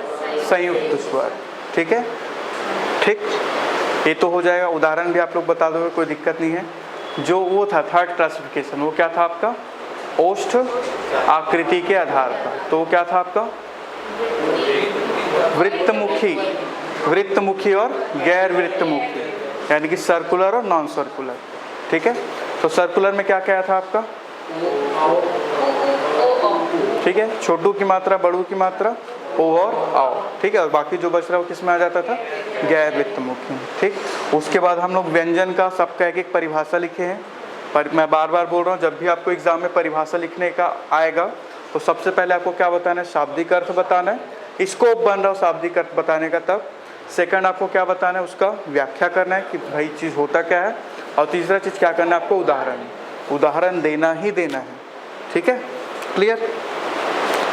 संयुक्त स्वर, ठीक है, ठीक। ये तो हो जाएगा, उदाहरण भी आप लोग बता दोगे, कोई दिक्कत नहीं है। जो वो था थर्ड क्लासिफिकेशन, वो क्या था आपका ओष्ठ आकृति के आधार पर, तो वो क्या था आपका वृत्तमुखी और गैर वृत्तमुखी, यानी कि सर्कुलर और नॉन सर्कुलर, ठीक है। तो सर्कुलर में क्या क्या था आपका, ठीक है, छोटू की मात्रा, बड़ू की मात्रा, ओ और आओ, ठीक है। और बाकी जो बच रहा है वो किस में आ जाता था गैर वृत्तमुखी, ठीक। उसके बाद हम लोग व्यंजन का सबका एक एक परिभाषा लिखे हैं। पर मैं बार बार बोल रहा हूँ, जब भी आपको एग्जाम में परिभाषा लिखने का आएगा तो सबसे पहले आपको क्या बताना है, शाब्दिक अर्थ बताना है, स्कोप बन रहा हो शाब्दिक अर्थ बताने का। तब सेकंड आपको क्या बताना है, उसका व्याख्या करना है कि भाई चीज़ होता क्या है। और तीसरा चीज़ क्या करना है आपको, उदाहरण देना ही देना है, ठीक है, क्लियर।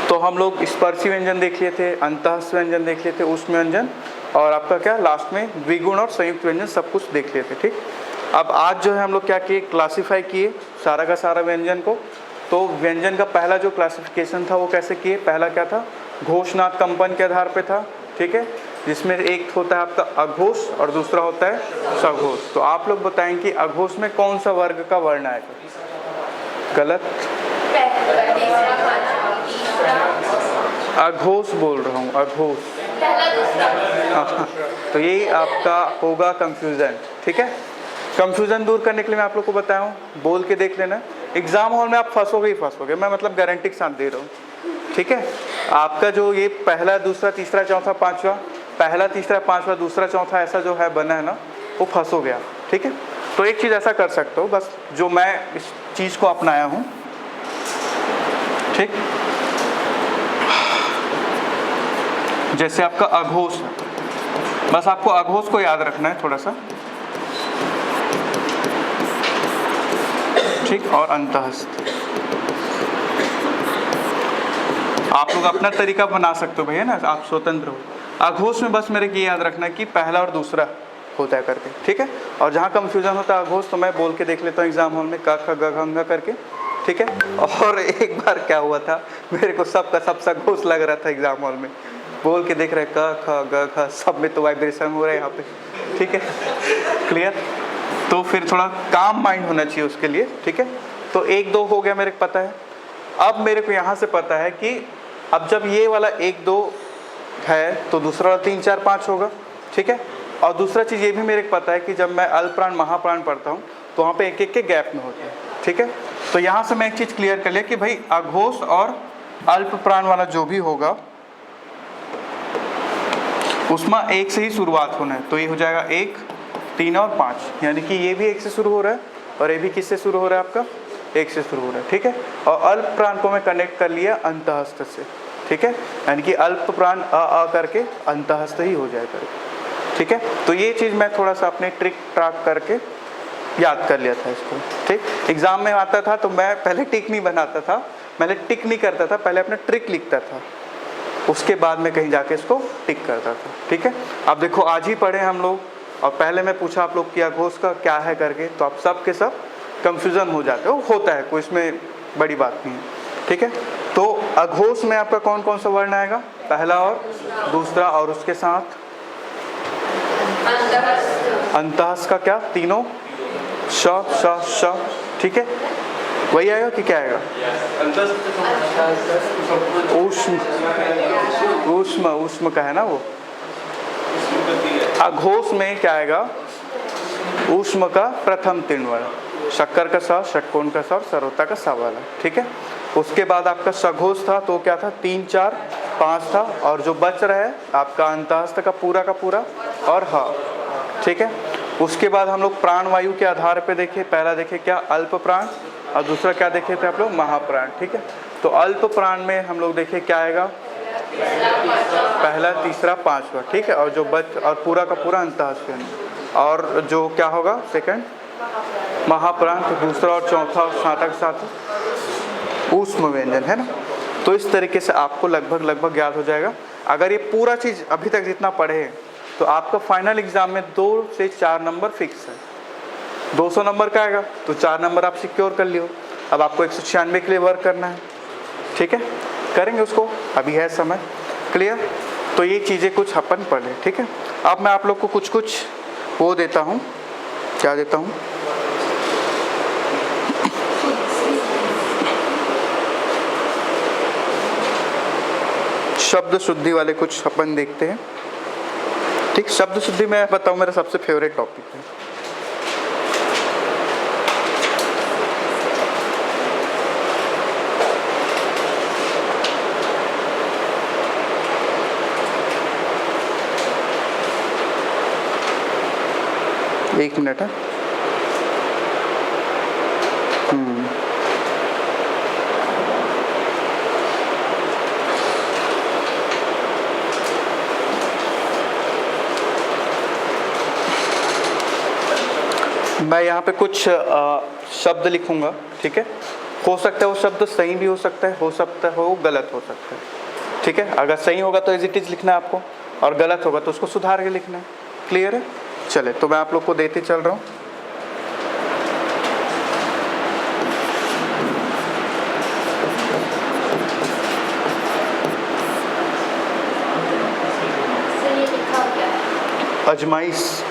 तो हम लोग स्पर्शी व्यंजन देख लिए थे, अंतःस्थ व्यंजन देख लिए थे, उष्म व्यंजन, और आपका क्या लास्ट में द्विगुण और संयुक्त व्यंजन सब कुछ देख लिए थे, ठीक। अब आज जो है हम लोग क्या किए, क्लासीफाई किए सारा का सारा व्यंजन को। तो व्यंजन का पहला जो क्लासिफिकेशन था वो कैसे किए, पहला क्या था घोषनात् कंपन के आधार पे था, ठीक है, जिसमें एक होता है आपका अघोष और दूसरा होता है सघोष। तो आप लोग बताएं कि अघोष में कौन सा वर्ग का वर्ण आएगा, गलत, अघोष बोल रहा हूँ, अघोष, तो ये आपका होगा कंफ्यूजन, ठीक है। कंफ्यूजन दूर करने के लिए मैं आप लोग को बताया हूँ, बोल के देख लेना, एग्जाम हॉल में आप फंसोगे ही फंसोगे, मैं मतलब गारंटी के साथ दे रहा हूँ, ठीक है। आपका जो ये पहला दूसरा तीसरा चौथा पांचवा, पहला तीसरा पांचवा दूसरा चौथा ऐसा जो है बना है ना, वो फंसो गया, ठीक है। तो एक चीज़ ऐसा कर सकते हो, बस जो मैं इस चीज़ को अपनाया हूँ, ठीक, जैसे आपका अघोष, बस आपको अघोष को याद रखना है थोड़ा सा, ठीक, और अंतःस्थ आप लोग अपना तरीका बना सकते हो भैया ना, आप स्वतंत्र हो। अघोष में बस मेरे को याद रखना है कि पहला और दूसरा होता है करके, ठीक है। और जहाँ कंफ्यूजन होता है अघोष, तो मैं बोल के देख लेता हूँ एग्जाम हॉल में क ख ग घ करके, ठीक है। और एक बार क्या हुआ था, मेरे को सबका सब सघोष लग रहा था एग्जाम हॉल में, बोल के देख रहे क ख ग घ, सब में तो वाइब्रेशन हो रहा है यहाँ पे, ठीक है, क्लियर। तो फिर थोड़ा काम माइंड होना चाहिए उसके लिए, ठीक है। तो 1 2 हो गया मेरे को पता है। अब मेरे को यहाँ से पता है कि अब जब ये वाला 1 2 है तो दूसरा वाला 3 4 5 होगा, ठीक है। और दूसरा चीज़ ये भी मेरे को पता है कि जब मैं अल्प प्राण महाप्राण पढ़ता हूँ तो वहाँ पे एक एक के गैप में होते हैं, ठीक है। तो यहाँ से मैं एक चीज़ क्लियर कर लिया कि भाई अघोष और अल्प प्राण वाला जो भी होगा उसमें 1 से ही शुरुआत होना है। तो ये हो जाएगा 1 3 और 5, यानी कि ये भी 1 से शुरू हो रहा है और ये भी किससे शुरू हो रहा है आपका 1 से शुरू हो रहा है, ठीक है। और अल्प प्राण को मैं कनेक्ट कर लिया अंतःस्थ से, ठीक है, यानी कि अल्प प्राण अ करके अंतःस्थ ही हो जाए करके, ठीक है। तो ये चीज़ मैं थोड़ा सा अपने ट्रिक ट्राक करके याद कर लिया था इसको, ठीक। एग्जाम में आता था तो मैं पहले टिक नहीं बनाता था, पहले टिक नहीं करता था, पहले अपना ट्रिक लिखता था, उसके बाद में कहीं जाके इसको टिक करता था, ठीक है। अब देखो आज ही पढ़े हम लोग, और पहले मैं पूछा आप लोग कि अघोष का क्या है करके, तो आप सब के सब कंफ्यूजन हो जाते हो, होता है, कोई इसमें बड़ी बात नहीं है, ठीक है। तो अघोष में आपका कौन कौन सा वर्ण आएगा, पहला और दूसरा, और उसके साथ अंतःस का क्या, तीनों श श श, ठीक है, वही आएगा कि क्या आएगा? ऊष्म, ऊष्म, ऊष्म का है ना वो। अघोष में क्या आएगा? ऊष्म का प्रथम तीन वर्ण, शक्कर का स, षटकोण का स और सरोता का सा वाला, ठीक है। उसके बाद आपका सघोष था तो क्या था, 3 4 5 था, और जो बच रहा है आपका अंतःस्थ का पूरा और ह, ठीक है। उसके बाद हम लोग प्राण वायु के आधार पे देखे, पहला देखे क्या, अल्प प्राण, और दूसरा क्या देखे थे आप लोग, महाप्राण, ठीक है। तो अल्प प्राण में हम लोग देखे क्या आएगा, पहला, तीसरा, पांचवा, ठीक है, और जो बच और पूरा का पूरा अंतःस्थ, और जो क्या होगा सेकंड महाप्राण, तो दूसरा और चौथा और सातक साथ ऊष्म व्यंजन है ना। तो इस तरीके से आपको लगभग याद हो जाएगा। अगर ये पूरा चीज़ अभी तक जितना पढ़े तो आपका फाइनल एग्जाम में 2 से 4 नंबर फिक्स है। 200 नंबर का आएगा तो 4 नंबर आप सिक्योर कर लियो। अब आपको 196 के लिए वर्क करना है, ठीक है, करेंगे उसको, अभी है समय, क्लियर। तो ये चीज़ें कुछ अपन पढ़ लें, ठीक है। अब मैं आप लोग को कुछ वो देता हूँ, क्या देता हूँ, शब्द शुद्धि वाले कुछ अपन देखते हैं, ठीक। शब्द शुद्धि में बताऊँ मेरा सबसे फेवरेट टॉपिक है। एक मिनट है। मैं यहाँ पे कुछ शब्द लिखूंगा, ठीक है। हो सकता है वो शब्द सही भी हो सकता है, वो गलत हो सकता है, ठीक है। अगर सही होगा तो एज इट इज लिखना है आपको, और गलत होगा तो उसको सुधार के लिखना है, क्लियर है। चले तो मैं आप लोग को देते चल रहा हूँ। अजमाइश,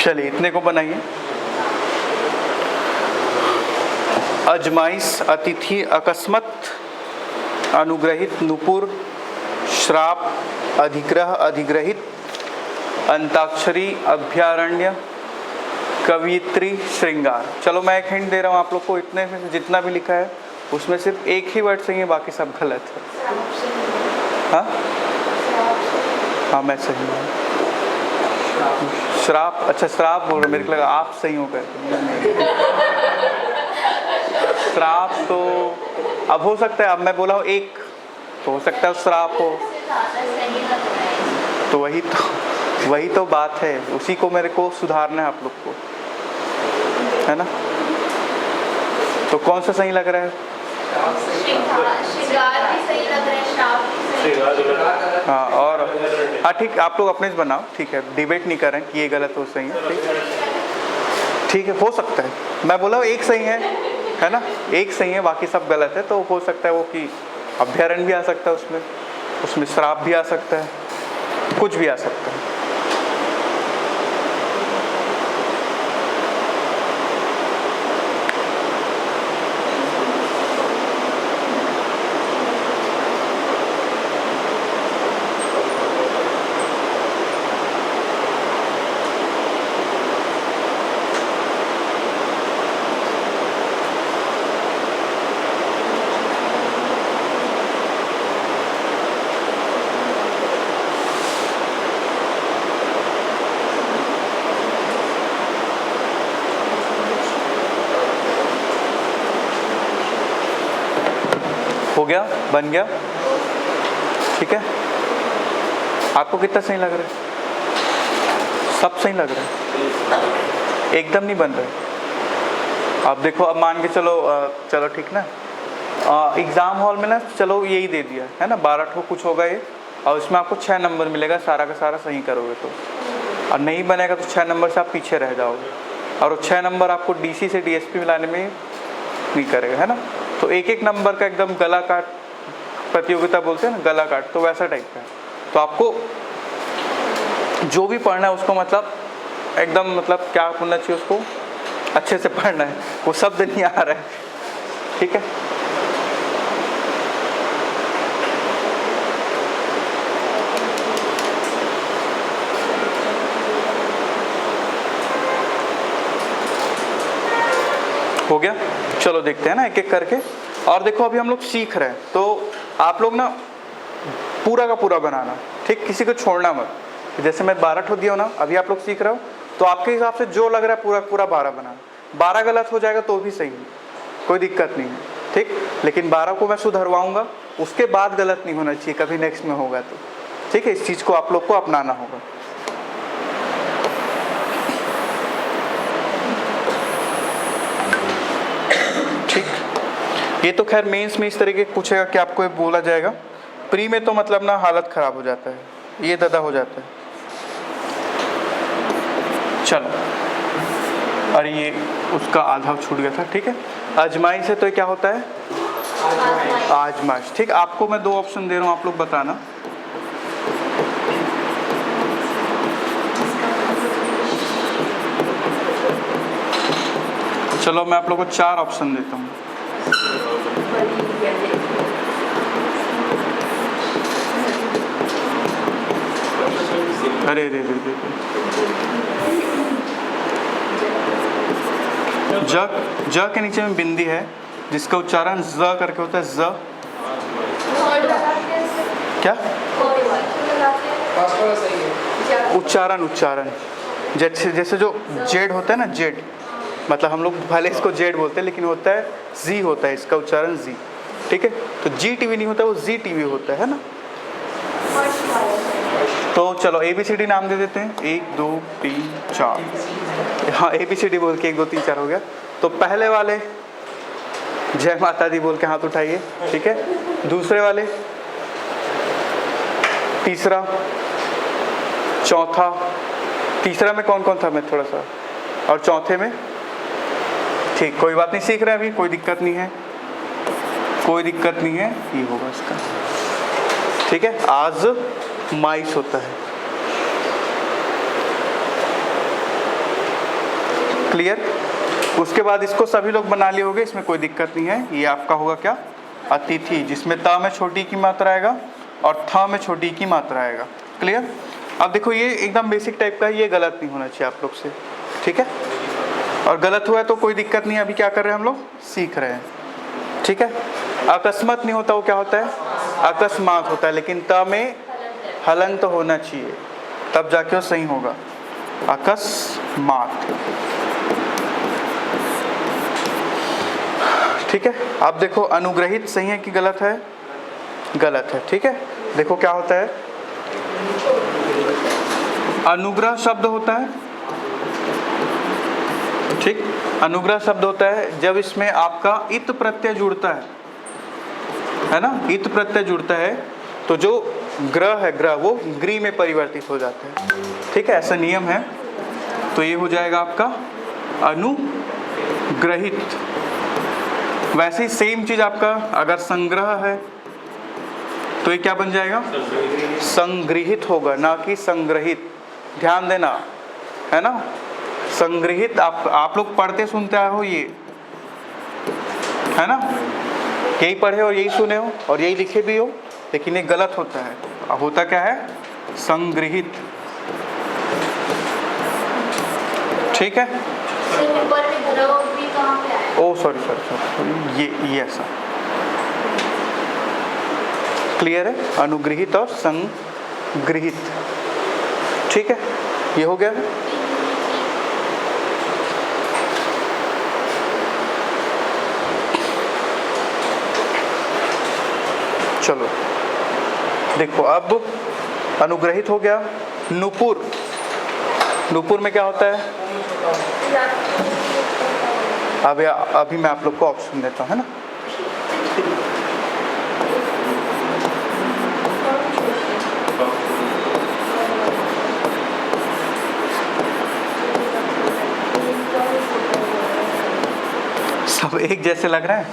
चलिए इतने को बनाइए। अजमाइश, अतिथि, अकस्मत, अनुग्रहित, नुपुर, श्राप, अधिग्रह, अधिग्रहित, अंताक्षरी, अभ्यारण्य, कवियत्री, श्रृंगार। चलो मैं एक हिंट दे रहा हूँ आप लोग को, इतने में जितना भी लिखा है उसमें सिर्फ एक ही वर्ड सही है, बाकी सब गलत है। हाँ हाँ मैं सही हूँ। श्राप, अच्छा श्राप बोल रहे, मेरे को लगा आप सही हो गए। श्राप तो अब हो सकता है, अब मैं बोला हूँ एक तो हो सकता है श्राप हो, तो वही तो बात है, उसी को मेरे को सुधारना है आप लोग को, है ना। तो कौन सा सही लग रहा है? श्रृंगार भी सही लग रहा है, श्राप भी सही। हाँ और हाँ ठीक, आप लोग अपने से बनाओ, ठीक है, डिबेट नहीं कर रहे हैं कि ये गलत हो सही है, ठीक है, हो सकता है। मैं बोला एक सही है ना, एक सही है, बाकी सब गलत है, तो हो सकता है वो कि अभ्यारण भी आ सकता है उसमें श्राप भी आ सकता है, कुछ भी आ सकता है। हो गया, बन गया, ठीक है। आपको कितना सही लग रहा है? सब सही लग रहा है, एकदम नहीं बन रहा। अब देखो, अब मान के चलो चलो ठीक ना, एग्ज़ाम हॉल में ना चलो यही दे दिया है ना, 12 ठो कुछ होगा ये, और इसमें आपको 6 नंबर मिलेगा, सारा का सारा सही करोगे तो, और नहीं बनेगा तो 6 नंबर से आप पीछे रह जाओगे, और वो 6 नंबर आपको डीसी से डीएसपी में लाने में नहीं करेगा, है ना। तो एक एक नंबर का एकदम गला काट प्रतियोगिता बोलते हैं ना, गला काट, तो वैसा टाइप का है। तो आपको जो भी पढ़ना है उसको मतलब एकदम मतलब क्या होना चाहिए, उसको अच्छे से पढ़ना है, वो शब्द नहीं आ रहा है, ठीक है। हो गया, चलो देखते हैं ना एक एक करके। और देखो अभी हम लोग सीख रहे हैं, तो आप लोग ना पूरा का पूरा बनाना, ठीक, किसी को छोड़ना मत। जैसे मैं 12 ठो दिया हूँ ना, अभी आप लोग सीख रहे हो, तो आपके हिसाब से जो लग रहा है पूरा पूरा 12 बनाना। 12 गलत हो जाएगा तो भी सही है, कोई दिक्कत नहीं है, ठीक। लेकिन 12 को मैं सुधरवाऊँगा, उसके बाद गलत नहीं होना चाहिए, कभी नेक्स्ट में होगा तो, ठीक है। इस चीज़ को आप लोग को अपनाना होगा। ठीक, ये तो खैर मेंस में इस तरीके पूछेगा कि आपको ये बोला जाएगा, प्री में तो मतलब ना हालत ख़राब हो जाता है, ये दादा हो जाता है। चलो, और ये उसका आधा छूट गया था, ठीक है। आजमाइश है तो ये क्या होता है, आजमाइश, ठीक। आपको मैं 2 ऑप्शन दे रहा हूँ, आप लोग बताना। चलो मैं आप लोगों को 4 ऑप्शन देता हूँ। अरे रे रे रे, ज के नीचे में बिंदी है, जिसका उच्चारण ज करके होता है, ज। क्या उच्चारण जैसे जो जेड होता है ना, जेड, मतलब हम लोग पहले इसको जेड बोलते हैं, लेकिन होता है जी, होता है इसका उच्चारण जी, ठीक है। तो जी टीवी नहीं होता, वो जी टीवी होता है ना। तो चलो ABCD नाम दे देते हैं, 1 2 3 4। हाँ, ABCD बोल के 1 2 3 4 हो गया। तो पहले वाले जय माता दी बोल के हाथ उठाइए, ठीक है। दूसरे वाले, तीसरा, चौथा, तीसरा में कौन कौन था, मैं थोड़ा सा, और चौथे में, ठीक, कोई बात नहीं, सीख रहे हैं अभी, कोई दिक्कत नहीं है, कोई दिक्कत नहीं है, ये होगा इसका, ठीक है। आज माइस होता है, क्लियर। उसके बाद इसको सभी लोग बना लिए होंगे, इसमें कोई दिक्कत नहीं है। ये आपका होगा क्या, अतिथि, जिसमें त में छोटी की मात्रा आएगा और थ में छोटी की मात्रा आएगा, क्लियर। अब देखो ये एकदम बेसिक टाइप का है, ये गलत नहीं होना चाहिए आप लोग से, ठीक है। और गलत हुआ है तो कोई दिक्कत नहीं है, अभी क्या कर रहे हैं हम लोग, सीख रहे हैं, ठीक है। अकस्मात नहीं होता, वो क्या होता है, अकस्मात होता है, लेकिन त में हलन तो होना चाहिए, तब जाके वो सही होगा, अकस्मात, ठीक है। आप देखो अनुग्रहित सही है कि गलत है, गलत है, ठीक है। देखो क्या होता है, अनुग्रह शब्द होता है, ठीक, अनुग्रह शब्द होता है जब इसमें आपका इत प्रत्यय जुड़ता है, है ना, इत प्रत्यय जुड़ता है तो जो ग्रह है ग्रह वो ग्री में परिवर्तित हो जाते हैं। ठीक है, ऐसा नियम है। तो ये हो जाएगा आपका अनुग्रहित। वैसे ही सेम चीज आपका अगर संग्रह है तो ये क्या बन जाएगा, संग्रहित होगा, ना कि संग्रहित। ध्यान देना, है ना। संग्रहित आप लोग पढ़ते सुनते आए हो, ये है ना, यही पढ़े और यही सुने हो और यही लिखे भी हो, लेकिन ये गलत होता है। होता क्या है, संग्रहित। ठीक है। ऊपर में ग्रह भी कहाँ पे आया? ओ सॉरी, ये ऐसा क्लियर है, अनुग्रहित और संग्रहित। ठीक है, ये हो गया। चलो देखो, अब अनुग्रहित हो गया। नुपुर, नुपुर में क्या होता है? अभी मैं आप लोग को ऑप्शन देता हूँ, है ना। सब एक जैसे लग रहे हैं।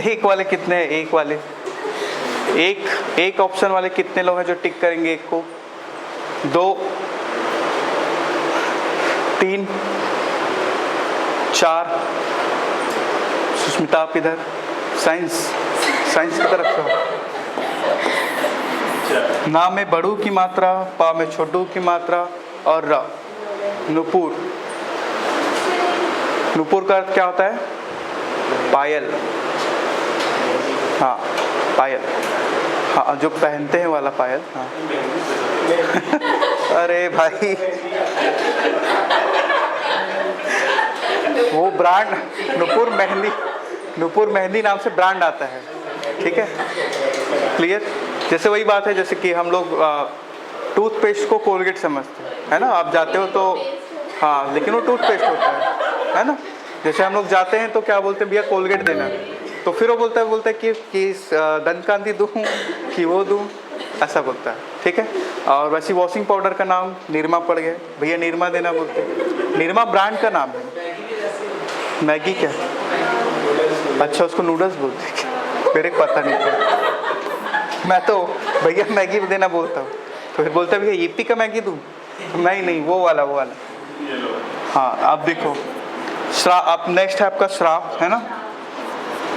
एक वाले कितने हैं? एक वाले, एक ऑप्शन वाले कितने लोग हैं जो टिक करेंगे? एक को, 2, 3, 4। सुष्मिता आप इधर, साइंस की तरफ से हो। ना में बड़ू की मात्रा, पा में छोटू की मात्रा और र। नुपुर, नुपुर का अर्थ क्या होता है? पायल। हाँ, पायल। हाँ, जो पहनते हैं वाला पायल। हाँ। अरे भाई, वो ब्रांड नुपुर मेहंदी नाम से ब्रांड आता है। ठीक है, क्लियर। जैसे वही बात है, जैसे कि हम लोग टूथपेस्ट को कोलगेट समझते हैं, है ना। आप जाते हो तो हाँ, लेकिन वो टूथपेस्ट होता है ना। जैसे हम लोग जाते हैं तो क्या बोलते हैं, भैया कोलगेट देना, तो फिर वो बोलता है कि दंत कांति दूँ कि वो दूँ, ऐसा बोलता है। ठीक है। और वैसे वॉशिंग पाउडर का नाम निरमा पड़ गया, भैया निरमा देना बोलते हैं। निरमा ब्रांड का नाम है। मैगी क्या? अच्छा, उसको नूडल्स बोलते हैं, मेरे को पता नहीं था। मैं तो भैया मैगी देना बोलता हूँ, तो फिर बोलता है भैया ईपी का मैगी दूँ? नहीं, वो वाला। हाँ, आप देखो श्राप। आप नेक्स्ट है आपका श्राप, है ना।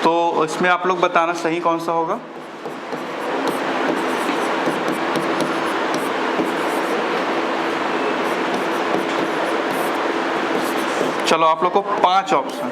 तो इसमें आप लोग बताना सही कौन सा होगा। चलो आप लोग को 5 ऑप्शन।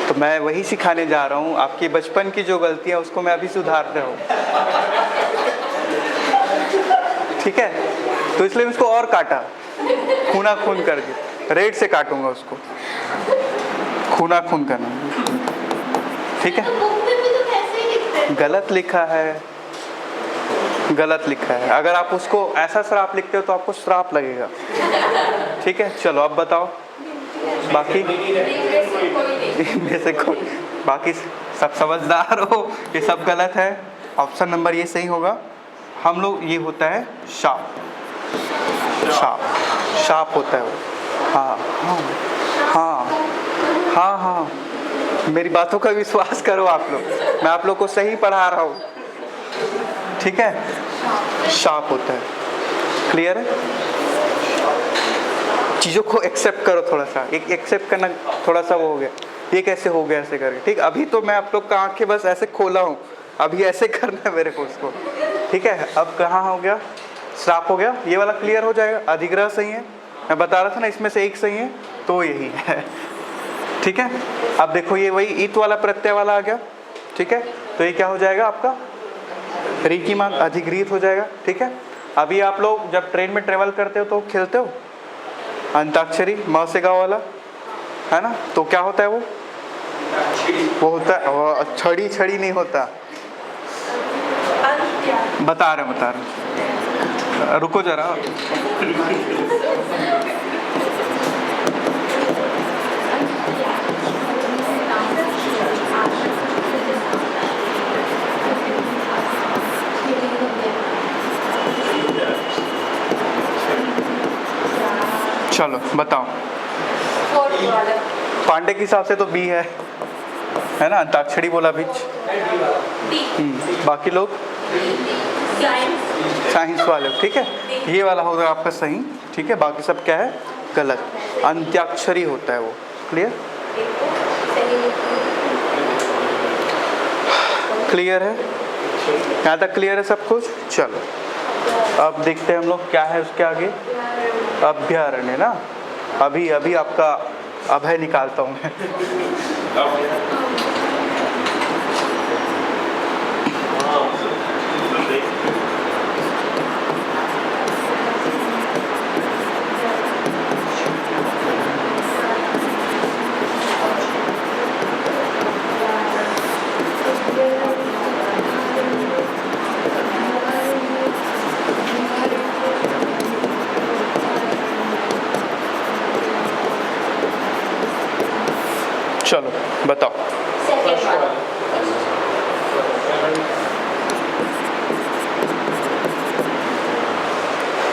तो मैं वही सिखाने जा रहा हूँ, आपकी बचपन की जो गलतियाँ उसको मैं अभी सुधार रहा हूँ। ठीक है, तो इसलिए उसको और काटा, खूना खून करके, रेड से काटूंगा उसको, खूना खून करना। ठीक है, गलत लिखा है। अगर आप उसको ऐसा श्राप लिखते हो तो आपको श्राप लगेगा। ठीक है, चलो अब बताओ बाकी। में से कोई, बाकी सब समझदार हो, ये सब गलत है। ऑप्शन नंबर ये सही होगा। हम लोग, ये होता है शाप होता है वो। हाँ, मेरी बातों का विश्वास करो आप लोग, मैं आप लोग को सही पढ़ा रहा हूँ। ठीक है, शाप होता है। क्लियर है? चीज़ों को एक्सेप्ट करो थोड़ा सा, एक एक्सेप्ट करना थोड़ा सा वो हो गया, ये कैसे हो गया ऐसे करके। ठीक, अभी तो मैं आप लोग का आंखें बस ऐसे खोला हूँ, अभी ऐसे करना है मेरे को उसको। ठीक है, अब कहाँ हो गया? श्राप हो गया, ये वाला क्लियर हो जाएगा। अधिग्रह सही है, मैं बता रहा था ना, इसमें से एक सही है तो यही है। ठीक है। अब देखो ये वही ईत वाला प्रत्यय वाला आ गया, ठीक है। तो ये क्या हो जाएगा आपका री की मान अधिग्रहित हो जाएगा, ठीक है। अभी आप लोग जब ट्रेन में ट्रेवल करते हो तो खेलते हो अंताक्षरी म से गा वाला, है ना। तो क्या होता है वो होता है छड़ी छड़ी नहीं होता, बता रहे रुको जरा। चलो बताओ। पांडे के हिसाब से तो बी है ना, अंताक्षरी बोला बीच। बाकी लोग साइंस वाले, ठीक है। ये वाला होगा आपका सही, ठीक है। बाकी सब क्या है गलत, अंत्याक्षरी होता है वो। क्लियर क्लियर है, यहाँ तक क्लियर है सब कुछ। चलो अब देखते हैं हम लोग क्या है उसके आगे, अभ्यारण्य ना। अभी आपका अभय निकालता हूँ मैं। चलो बताओ।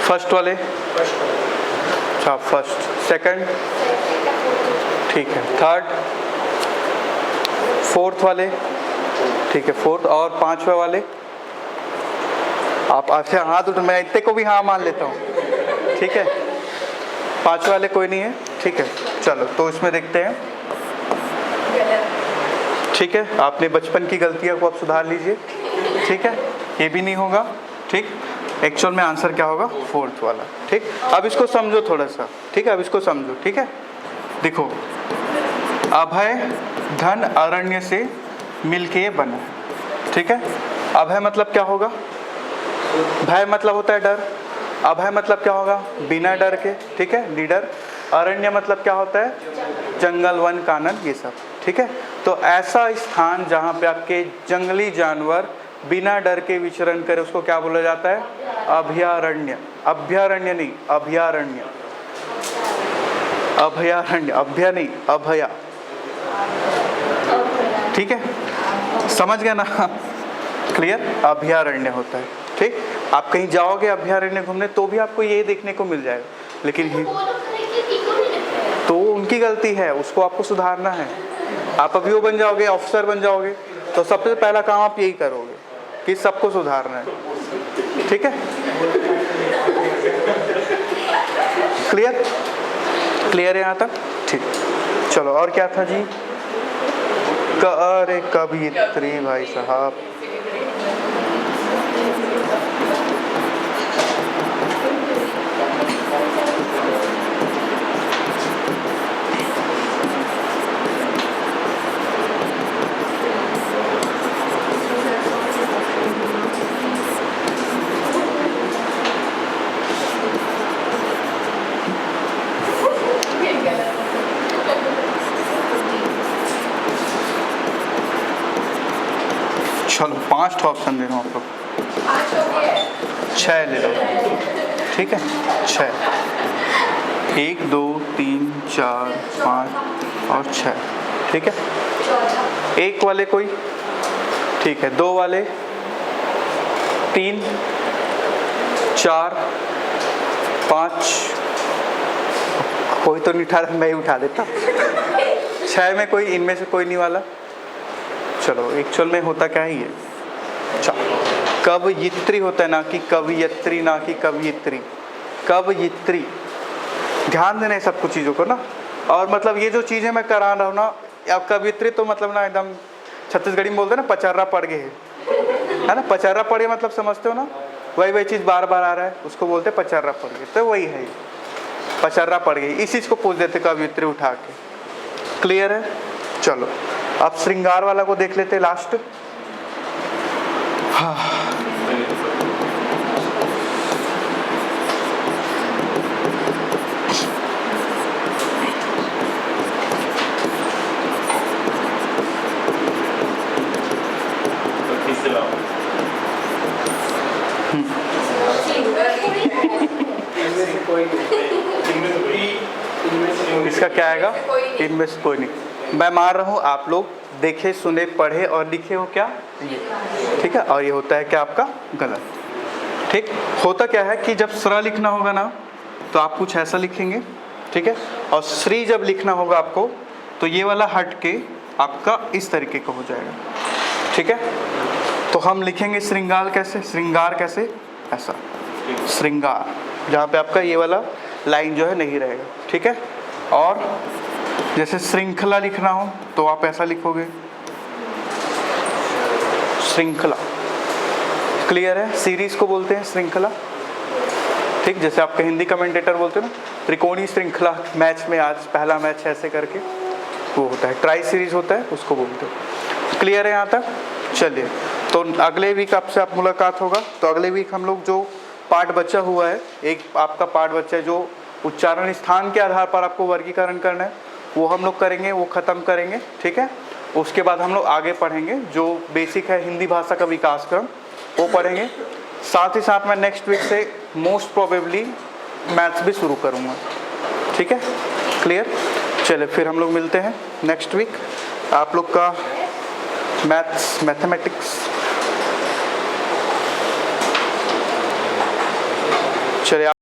फर्स्ट वाले, अच्छा फर्स्ट, सेकंड, ठीक है, थर्ड, फोर्थ वाले, ठीक है, फोर्थ, और पांचवे वाले। आप अच्छा हाथ उठ, मैं इतने को भी हाँ मान लेता हूँ, ठीक है। पांचवे वाले कोई नहीं है, ठीक है। चलो तो इसमें देखते हैं, ठीक है। आपने बचपन की गलतियों को आप सुधार लीजिए, ठीक है। ये भी नहीं होगा, ठीक। एक्चुअल में आंसर क्या होगा फोर्थ वाला, ठीक। अब इसको समझो थोड़ा सा, ठीक है। अब इसको समझो, ठीक है। देखो अभय धन अरण्य से मिलके बना है, ठीक है। अभय मतलब क्या होगा, भय मतलब होता है डर, अभय मतलब क्या होगा बिना डर के, ठीक है, निडर। अरण्य मतलब क्या होता है जंगल वन कानन ये सब, ठीक है। तो ऐसा स्थान जहाँ पे आपके जंगली जानवर बिना डर के विचरण करे उसको क्या बोला जाता है अभयारण्य। अभयारण्य नहीं, अभयारण्य, अभयारण्य, अभय नहीं अभया, ठीक है। समझ गया ना, क्लियर। अभयारण्य होता है, ठीक। आप कहीं जाओगे अभयारण्य घूमने तो भी आपको ये देखने को मिल जाएगा, लेकिन तो उनकी गलती है, उसको आपको सुधारना है। आप अभी वो बन जाओगे, ऑफिसर बन जाओगे, तो सबसे पहला काम आप यही करोगे कि सबको सुधारना है, ठीक है। क्लियर क्लियर है यहाँ तक, ठीक। चलो और क्या था जी, अरे कवियत्री भाई साहब, चलो 5 ऑप्शन दे रहा हूँ आप लोग, 6 ले लो, ठीक है। 6, 1 2 3 4 5 और 6, ठीक है। 1 वाले कोई, ठीक है। 2 वाले, 3 4 5, कोई तो नहीं उठा रहा, मैं ही उठा देता। 6 में कोई, इनमें से कोई नहीं वाला। चलो एक्चुअल में होता क्या ही है, अच्छा कवयित्री होता है, ना कि कवियत्री, ना कि कवियत्री, कवयित्री। ध्यान देना है सब कुछ चीज़ों को ना। और मतलब ये जो चीज़ें मैं करा रहा हूँ ना, अब कवियत्री तो मतलब ना एकदम छत्तीसगढ़ी में बोलते हैं ना पचर्रा पड़ गए है ना। पचर्रा पड़ गए मतलब समझते हो ना, वही चीज़ बार बार आ रहा है, उसको बोलते हैं पचर्रा पड़ गए। तो वही है, पचर्रा पड़ गई, इस चीज़ को पूछ देते कवियत्री उठा के, क्लियर है? चलो अब श्रृंगार वाला को देख लेते लास्ट। हाँ इसका क्या आएगा? इनमें से कोई नहीं। मैं मान रहा हूँ आप लोग देखे, सुने, पढ़े और लिखे हो क्या ये, ठीक है। और ये होता है क्या आपका गलत। ठीक, होता क्या है कि जब स्र लिखना होगा ना तो आप कुछ ऐसा लिखेंगे, ठीक है। और श्री जब लिखना होगा आपको तो ये वाला हट के आपका इस तरीके का हो जाएगा, ठीक है। तो हम लिखेंगे श्रृंगार कैसे? श्रृंगार कैसे? ऐसा श्रृंगार, जहाँ पे आपका ये वाला लाइन जो है नहीं रहेगा, ठीक है। और जैसे श्रृंखला लिखना हो तो आप ऐसा लिखोगे श्रृंखला। क्लियर है? सीरीज को बोलते हैं श्रृंखला, ठीक। जैसे आपके हिंदी कमेंटेटर बोलते हैं ना त्रिकोणीय श्रृंखला, मैच में आज पहला मैच ऐसे करके वो होता है, ट्राई सीरीज होता है, उसको बोलते हैं। क्लियर है यहाँ तक? चलिए, तो अगले वीक आपसे आप मुलाकात होगा। तो अगले वीक हम लोग जो पार्ट बचा हुआ है, एक आपका पार्ट बचा है जो उच्चारण स्थान के आधार पर आपको वर्गीकरण करना है, वो हम लोग करेंगे, वो ख़त्म करेंगे, ठीक है। उसके बाद हम लोग आगे पढ़ेंगे जो बेसिक है हिंदी भाषा का विकास क्रम, वो पढ़ेंगे। साथ ही साथ मैं नेक्स्ट वीक से मोस्ट प्रोबेबली मैथ्स भी शुरू करूँगा, ठीक है। क्लियर? चलिए फिर हम लोग मिलते हैं नेक्स्ट वीक। आप लोग का मैथमेटिक्स, चलिए।